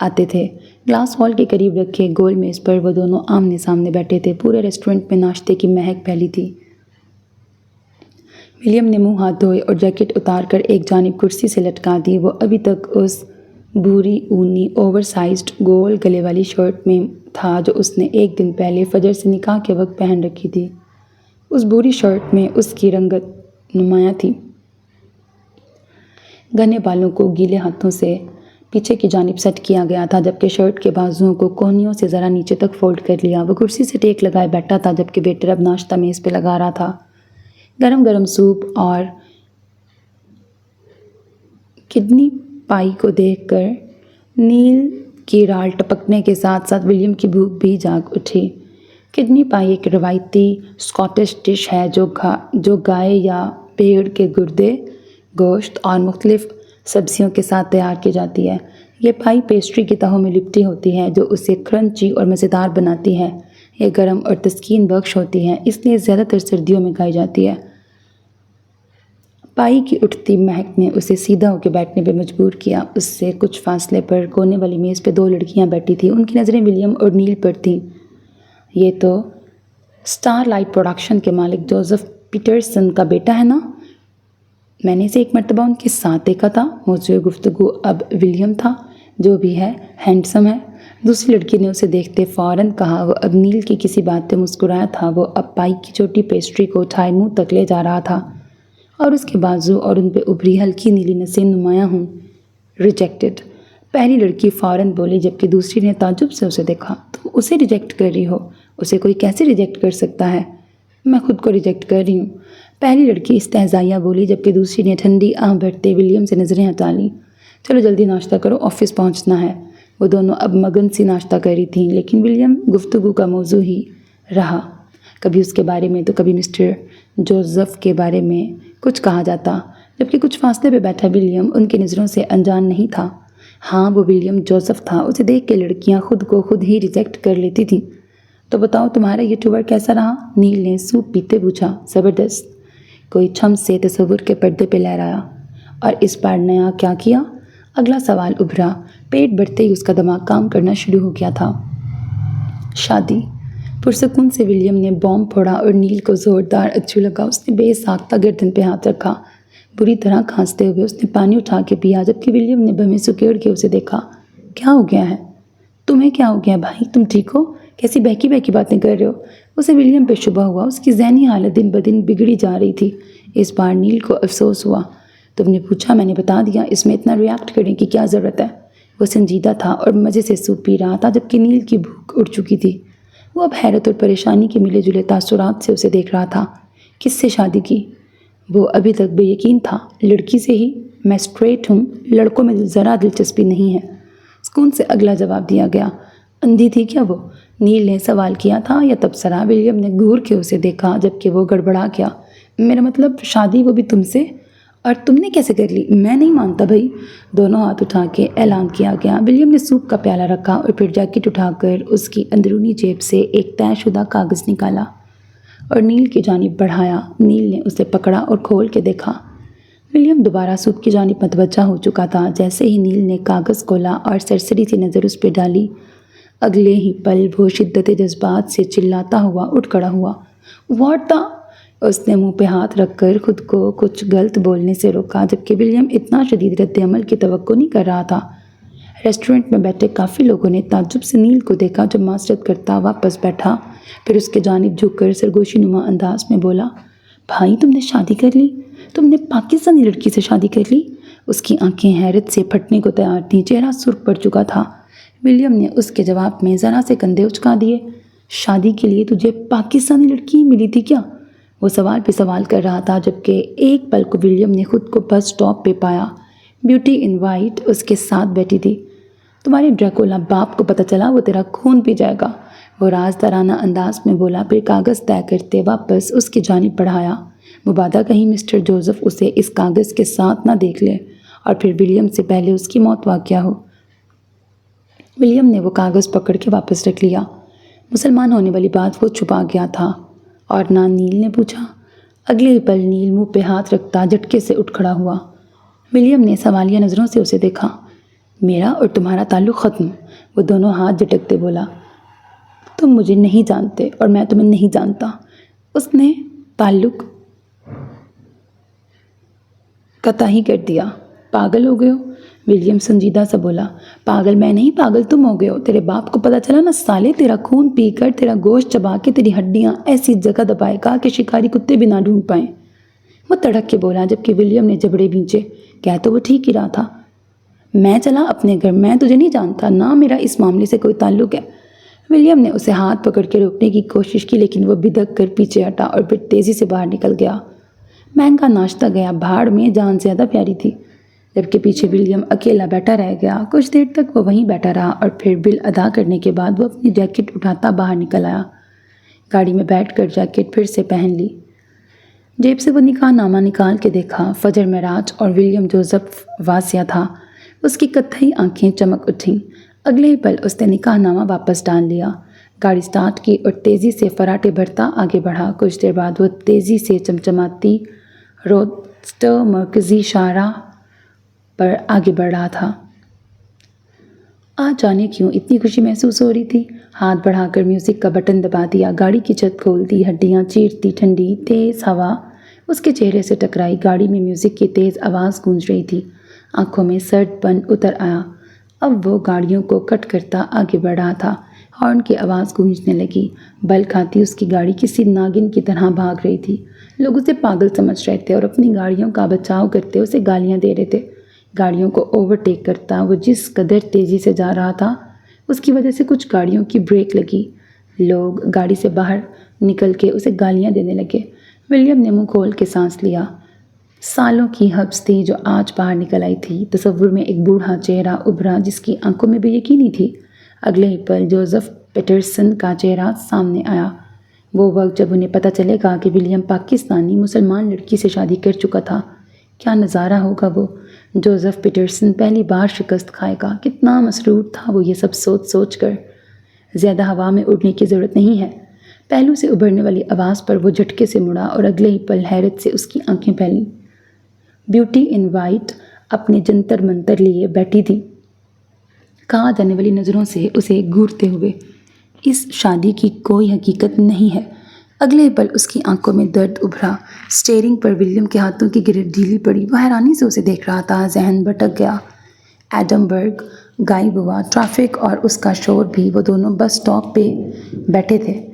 A: آتے تھے۔ گلاس ہال کے قریب رکھے گول میز پر وہ دونوں آمنے سامنے بیٹھے تھے۔ پورے ریسٹورنٹ میں ناشتے کی مہک پھیلی تھی۔ ولیم نے منہ ہاتھ دھوئے اور جیکٹ اتار کر ایک جانب کرسی سے لٹکا دی۔ وہ ابھی تک اس بھوری اونی اوور سائزڈ گول گلے والی شرٹ میں تھا جو اس نے ایک دن پہلے فجر سے نکاح کے وقت پہن رکھی تھی۔ اس بھوری شرٹ میں اس کی رنگت نمایاں تھی۔ گھنے بالوں کو گیلے ہاتھوں سے پیچھے کی جانب سیٹ کیا گیا تھا، جبکہ شرٹ کے بازوؤں کو کونیوں سے ذرا نیچے تک فولڈ کر لیا۔ وہ کرسی سے ٹیک لگائے بیٹھا تھا جبکہ ویٹر اب ناشتہ میز پہ لگا رہا تھا۔ گرم گرم سوپ اور کڈنی پائی کو دیکھ کر نیل کی رال ٹپکنے کے ساتھ ساتھ ولیم کی بھوک بھی جاگ اٹھی۔ کڈنی پائی ایک روایتی اسکاٹش ڈش ہے جو گائے یا بھیڑ کے گردے، گوشت اور مختلف سبزیوں کے ساتھ تیار کی جاتی ہے۔ یہ پائی پیسٹری کی تہوں میں لپٹی ہوتی ہے جو اسے کرنچی اور مزیدار بناتی ہے۔ یہ گرم اور تسکین بخش ہوتی ہے، اس لیے زیادہ تر سردیوں میں کھائی جاتی ہے۔ پائی کی اٹھتی مہک نے اسے سیدھا ہو کے بیٹھنے پہ مجبور کیا۔ اس سے کچھ فاصلے پر کونے والی میز پہ دو لڑکیاں بیٹھی تھیں۔ ان کی نظریں ولیم اور نیل پر تھیں۔ یہ تو اسٹار لائٹ پروڈکشن کے مالک جوزف پیٹرسن کا بیٹا ہے نا؟ میں نے اسے ایک مرتبہ ان کے ساتھ دیکھا تھا۔ موضوع گفتگو اب ولیم تھا۔ جو بھی ہے، ہینڈسم ہے۔ دوسری لڑکی نے اسے دیکھتے فوراً کہا۔ وہ اب نیل کی کسی بات پہ مسکرایا تھا۔ وہ اب پائی کی چھوٹی پیسٹری کو اٹھائے منہ تک لے جا رہا تھا اور اس کے بازو اور ان پہ ابھری ہلکی نیلی نسیں نمایاں ہوں۔ ریجیکٹڈ، پہلی لڑکی فوراً بولی، جبکہ دوسری نے تعجب سے اسے دیکھا۔ تم اسے ریجیکٹ کر رہی ہو؟ اسے کوئی کیسے ریجیکٹ کر سکتا ہے؟ میں خود کو ریجیکٹ کر رہی ہوں، پہلی لڑکی استہزائیہ بولی، جبکہ دوسری نے ٹھنڈی آہ بھرتے ولیم سے نظریں ہٹا لیں۔ چلو جلدی ناشتہ کرو، آفس پہنچنا ہے۔ وہ دونوں اب مگن سی ناشتہ کر رہی تھیں، لیکن ولیم گفتگو کا موضوع ہی رہا۔ کبھی اس کے بارے میں تو کبھی مسٹر جوزف کے بارے میں کچھ کہا جاتا، جبکہ کچھ فاصلے پہ بیٹھا ولیم ان کی نظروں سے انجان نہیں تھا۔ ہاں، وہ ولیم جوزف تھا۔ اسے دیکھ کے لڑکیاں خود کو خود ہی ریجیکٹ کر لیتی تھیں۔ تو بتاؤ، تمہارا یہ ٹور کیسا رہا؟ نیل نے سوپ پیتے پوچھا۔ زبردست، کوئی چھم سے تصور کے پردے پہ لہرایا۔ اور اس بار نیا کیا کیا؟ اگلا سوال ابھرا۔ پیٹ بھرتے ہی اس کا دماغ کام کرنا شروع ہو گیا تھا۔ شادی۔ پرسکون سے ولیم نے بوم پھوڑا اور نیل کو زوردار اچھو لگا۔ اس نے بے ساختہ گردن پہ ہاتھ رکھا۔ بری طرح کھانستے ہوئے اس نے پانی اٹھا کے پیا، جبکہ ولیم نے بھویں سکیڑ کے اسے دیکھا۔ کیا ہو گیا ہے؟ تمہیں کیا ہو گیا بھائی؟ تم ٹھیک ہو؟ کیسی بہکی بہکی باتیں کر رہے ہو؟ اسے ولیم پہ شبہ ہوا۔ اس کی ذہنی حالت دن بدن بگڑی جا رہی تھی۔ اس بار نیل کو افسوس ہوا۔ تم نے پوچھا، میں نے بتا دیا، اس میں اتنا ریاکٹ کرنے کی کیا ضرورت ہے؟ وہ سنجیدہ تھا اور مزے سے سوپ پی رہا تھا، جبکہ نیل کی بھوک اڑ چکی تھی۔ وہ اب حیرت اور پریشانی کے ملے جلے تاثرات سے اسے دیکھ رہا تھا۔ کس سے شادی کی؟ وہ ابھی تک بے یقین تھا۔ لڑکی سے ہی۔ میں اسٹریٹ ہوں، لڑکوں میں ذرا دلچسپی نہیں ہے، سکون سے اگلا جواب دیا گیا۔ اندھی تھی کیا وہ؟ نیل نے سوال کیا تھا یا تبصرہ؟ ولیم نے گھور کے اسے دیکھا، جبکہ وہ گڑبڑا گیا۔ میرا مطلب شادی وہ بھی تم سے؟ اور تم نے کیسے کر لی؟ میں نہیں مانتا بھائی، دونوں ہاتھ اٹھا کے اعلان کیا گیا۔ ولیم نے سوپ کا پیالہ رکھا اور پھر جیکٹ اٹھا کر اس کی اندرونی جیب سے ایک طے شدہ کاغذ نکالا اور نیل کی جانب بڑھایا۔ نیل نے اسے پکڑا اور کھول کے دیکھا۔ ولیم دوبارہ سوپ کی جانب متوجہ ہو چکا تھا۔ جیسے ہی نیل نے کاغذ کھولا اور سرسری سی نظر اس پہ ڈالی، اگلے ہی پل وہ شدت جذبات سے چلاتا ہوا اٹھ کھڑا ہوا۔ What the! اس نے منہ پہ ہاتھ رکھ کر خود کو کچھ غلط بولنے سے روکا، جبکہ ولیم اتنا شدید رد عمل کی توقع نہیں کر رہا تھا۔ ریسٹورنٹ میں بیٹھے کافی لوگوں نے تعجب سے نیل کو دیکھا جو معذرت کرتا واپس بیٹھا، پھر اس کے جانب جھک کر سرگوشی نما انداز میں بولا، بھائی تم نے شادی کر لی؟ تم نے پاکستانی لڑکی سے شادی کر لی؟ اس کی آنکھیں حیرت سے پھٹنے کو تیار تھیں، چہرہ سرخ پڑ چکا تھا۔ ولیم نے اس کے جواب میں ذرا سے کندھے اچکا دیے۔ شادی کے لیے تجھے پاکستانی لڑکی ملی تھی کیا؟ وہ سوال پہ سوال کر رہا تھا، جبکہ ایک پل کو ولیم نے خود کو بس سٹاپ پہ پایا۔ بیوٹی ان وائٹ اس کے ساتھ بیٹھی تھی۔ تمہارے ڈریکولا باپ کو پتہ چلا وہ تیرا خون پی جائے گا، وہ رازدارانہ انداز میں بولا، پھر کاغذ طے کرتے واپس اس کی جانب بڑھایا۔ مبادا کہیں مسٹر جوزف اسے اس کاغذ کے ساتھ نہ دیکھ لے اور پھر ولیم سے پہلے اس کی موت واقع ہو۔ ولیم نے وہ کاغذ پکڑ کے واپس رکھ لیا۔ مسلمان ہونے والی بات وہ چھپا گیا تھا۔ اور نہ؟ نیل نے پوچھا۔ اگلے ہی پل نیل منہ پہ ہاتھ رکھتا جھٹکے سے اٹھ کھڑا ہوا۔ ولیم نے سوالیہ نظروں سے اسے دیکھا۔ میرا اور تمہارا تعلق ختم، وہ دونوں ہاتھ جھٹکتے بولا۔ تم مجھے نہیں جانتے اور میں تمہیں نہیں جانتا۔ اس نے تعلق قطع ہی کر دیا۔ پاگل ہو گئے ہو؟ ولیم سنجیدہ سا بولا۔ پاگل میں نہیں، پاگل تم ہو گئے ہو۔ تیرے باپ کو پتہ چلا نا سالے، تیرا خون پی کر، تیرا گوشت چبا کے تیری ہڈیاں ایسی جگہ دبائے گا کہ شکاری کتے بھی نہ ڈھونڈ پائیں۔ وہ تڑک کے بولا جبکہ ولیم نے جبڑے بھینچے۔ کہہ تو وہ ٹھیک ہی رہا تھا۔ میں چلا اپنے گھر، میں تجھے نہیں جانتا، نہ میرا اس معاملے سے کوئی تعلق ہے۔ ولیم نے اسے ہاتھ پکڑ کے روکنے کی کوشش کی لیکن وہ بدک کر پیچھے ہٹا اور پھر تیزی سے باہر نکل گیا۔ مہنگا ناشتہ گیا بھاڑ میں، جان زیادہ پیاری تھی۔ جبکہ پیچھے ولیم اکیلا بیٹھا رہ گیا۔ کچھ دیر تک وہ وہیں بیٹھا رہا اور پھر بل ادا کرنے کے بعد وہ اپنی جیکٹ اٹھاتا باہر نکل آیا۔ گاڑی میں بیٹھ کر جیکٹ پھر سے پہن لی۔ جیب سے وہ نکاح نامہ نکال کے دیکھا۔ فجر معراج اور ولیم جوزف واضح تھا۔ اس کی کتھئی آنکھیں چمک اٹھیں۔ اگلے ہی پل اس نے نکاح نامہ واپس ڈال لیا۔ گاڑی سٹارٹ کی اور تیزی سے فراٹے بھرتا آگے بڑھا۔ کچھ دیر بعد وہ تیزی سے چمچماتی روڈسٹر مرکزی شاہراہ پر آگے بڑھ رہا تھا۔ آج جانے کیوں اتنی خوشی محسوس ہو رہی تھی۔ ہاتھ بڑھا کر میوزک کا بٹن دبا دیا، گاڑی کی چھت کھول دی، ہڈیاں چیرتی ٹھنڈی تیز ہوا اس کے چہرے سے ٹکرائی۔ گاڑی میں میوزک کی تیز آواز گونج رہی تھی۔ آنکھوں میں سرد پن اتر آیا۔ اب وہ گاڑیوں کو کٹ کرتا آگے بڑھ رہا تھا۔ ہارن کی آواز گونجنے لگی۔ بل کھاتی اس کی گاڑی کسی ناگن کی طرح بھاگ رہی تھی۔ لوگ اسے پاگل سمجھ رہے تھے اور اپنی گاڑیوں کا بچاؤ کرتے اسے گالیاں دے رہے تھے۔ گاڑیوں کو اوورٹیک کرتا وہ جس قدر تیزی سے جا رہا تھا اس کی وجہ سے کچھ گاڑیوں کی بریک لگی۔ لوگ گاڑی سے باہر نکل کے اسے گالیاں دینے لگے۔ ولیم نے منہ کھول کے سانس لیا۔ سالوں کی حبس تھی جو آج باہر نکل آئی تھی۔ تصور میں ایک بوڑھا چہرہ ابھرا جس کی آنکھوں میں بے یقینی تھی۔ اگلے ہی پل جوزف پیٹرسن کا چہرہ سامنے آیا۔ وہ وقت جب انہیں پتہ چلے گا کہ ولیم پاکستانی مسلمان لڑکی سے شادی کر چکا تھا۔ کیا نظارہ ہوگا وہ۔ جوزف پیٹرسن پہلی بار شکست کھائے گا۔ کتنا مسرور تھا وہ یہ سب سوچ سوچ کر۔ زیادہ ہوا میں اڑنے کی ضرورت نہیں ہے۔ پہلو سے ابھرنے والی آواز پر وہ جھٹکے سے مڑا اور اگلے ہی پل حیرت سے اس کی آنکھیں پھیلیں۔ بیوٹی ان وائٹ اپنے جنتر منتر لیے بیٹھی تھی، کہا جانے والی نظروں سے اسے گھورتے ہوئے۔ اس شادی کی کوئی حقیقت نہیں ہے۔ اگلے پل اس کی آنکھوں میں درد ابھرا۔ اسٹیئرنگ پر ولیم کے ہاتھوں کی گرفت ڈھیلی پڑی۔ وہ حیرانی سے اسے دیکھ رہا تھا۔ ذہن بھٹک گیا۔ ایڈنبرگ غائب ہوا، ٹریفک اور اس کا شور بھی۔ وہ دونوں بس اسٹاپ پہ بیٹھے تھے۔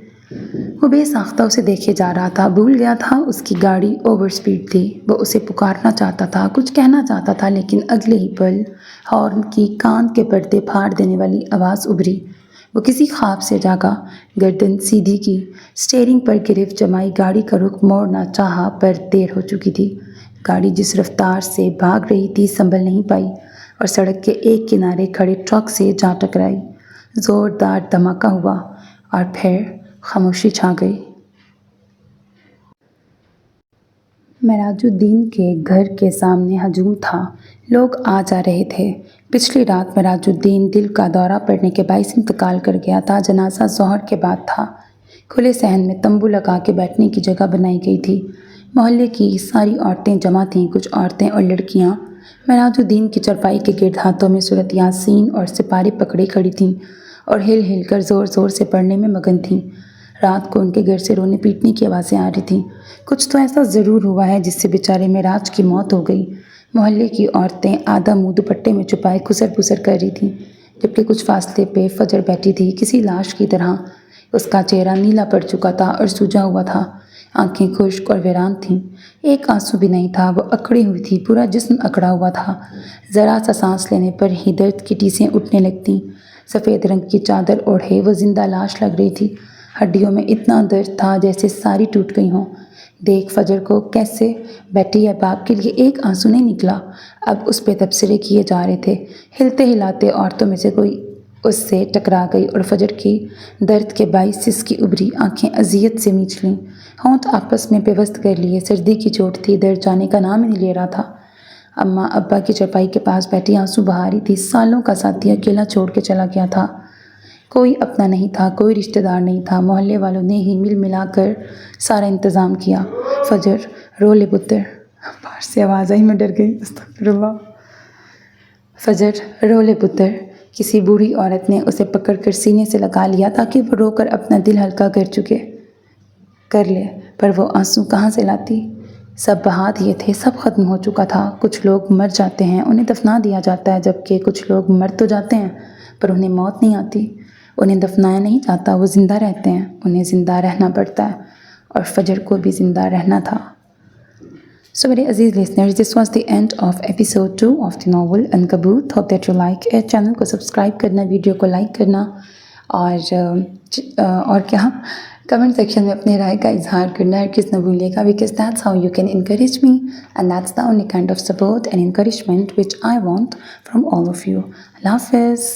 A: وہ بے ساختہ اسے دیکھے جا رہا تھا۔ بھول گیا تھا اس کی گاڑی اوور سپیڈ تھی۔ وہ اسے پکارنا چاہتا تھا، کچھ کہنا چاہتا تھا لیکن اگلے ہی پل ہارن کی کان کے پردے پھاڑ دینے والی آواز ابھری۔ وہ کسی خواب سے جاگا۔ گردن سیدھی کی، اسٹیئرنگ پر گرفت جمائی، گاڑی کا رخ موڑنا چاہا پر دیر ہو چکی تھی۔ گاڑی جس رفتار سے بھاگ رہی تھی سنبھل نہیں پائی اور سڑک کے ایک کنارے کھڑے ٹرک سے جا ٹکرائی۔ زوردار دھماکہ ہوا اور پھر خاموشی چھا گئی۔ معراج الدین کے گھر کے سامنے ہجوم تھا۔ لوگ آ جا رہے تھے۔ پچھلی رات معراج الدین دل کا دورہ پڑنے کے باعث انتقال کر گیا تھا۔ جنازہ ظہر کے بعد تھا۔ کھلے صحن میں تمبو لگا کے بیٹھنے کی جگہ بنائی گئی تھی۔ محلے کی ساری عورتیں جمع تھیں، کچھ عورتیں اور لڑکیاں معراج الدین کی چارپائی کے گرد ہاتھوں میں سورۃ یاسین اور سپارے پکڑے کھڑی تھیں اور ہل ہل کر زور زور سے پڑھنے میں مگن تھیں۔ رات کو ان کے گھر سے رونے پیٹنے کی آوازیں آ رہی تھیں۔ کچھ تو ایسا ضرور ہوا ہے جس سے بیچارے معراج کی موت ہو گئی۔ محلے کی عورتیں آدھا منہ دوپٹے میں چھپائے کھسر پھسر کر رہی تھیں، جبکہ کچھ فاصلے پہ فجر بیٹھی تھی کسی لاش کی طرح۔ اس کا چہرہ نیلا پڑ چکا تھا اور سوجا ہوا تھا، آنکھیں خشک اور ویران تھیں، ایک آنسو بھی نہیں تھا۔ وہ اکڑی ہوئی تھی، پورا جسم اکڑا ہوا تھا، ذرا سا سانس لینے پر ہی درد کی ٹیسیں اٹھنے لگتیں۔ سفید رنگ کی چادر اوڑھے وہ زندہ لاش لگ رہی تھی، ہڈیوں میں اتنا درد تھا جیسے ساری ٹوٹ گئی ہوں۔ دیکھ فجر کو کیسے بیٹھی ہے، باپ کے لیے ایک آنسو نہیں نکلا۔ اب اس پہ تبصرے کیے جا رہے تھے۔ ہلتے ہلاتے عورتوں میں سے کوئی اس سے ٹکرا گئی اور فجر کی درد کے باعث سسکی ابھری، آنکھیں اذیت سے میچ لیں، ہونٹ آپس میں پیوست کر لیے۔ سردی کی چوٹ تھی، درد جانے کا نام ہی نہیں لے رہا تھا۔ اماں ابا کی چارپائی کے پاس بیٹھی آنسو بہا رہی تھی۔ سالوں کا ساتھی اکیلا چھوڑ کے چلا گیا تھا۔ کوئی اپنا نہیں تھا، کوئی رشتہ دار نہیں تھا۔ محلے والوں نے ہی مل ملا کر سارا انتظام کیا۔ فجر رو لے پتر، باہر سے آواز آئی، میں ڈر گئی، استغفر اللہ۔ فجر رو لے پتر، کسی بوڑھی عورت نے اسے پکڑ کر سینے سے لگا لیا تاکہ وہ رو کر اپنا دل ہلکا کر لے، پر وہ آنسو کہاں سے لاتی؟ سب بہا دیے تھے، سب ختم ہو چکا تھا۔ کچھ لوگ مر جاتے ہیں، انہیں دفنا دیا جاتا ہے، جبکہ کچھ لوگ مر تو جاتے ہیں پر انہیں موت نہیں آتی، انہیں دفنایا نہیں جاتا، وہ زندہ رہتے ہیں، انہیں زندہ رہنا پڑتا ہے، اور فجر کو بھی زندہ رہنا تھا۔ So میرے عزیز listeners, this was the end of episode 2 of the novel Ankabut. Hope that you like it. Channel کو سبسکرائب کرنا، ویڈیو کو لائک کرنا، اور کیا کمنٹ سیکشن میں اپنے رائے کا اظہار کرنا، ہرگز نہ بھولیے گا، because that's how you can encourage me and that's the only kind of support and encouragement which I want from all of you. اللہ حافظ.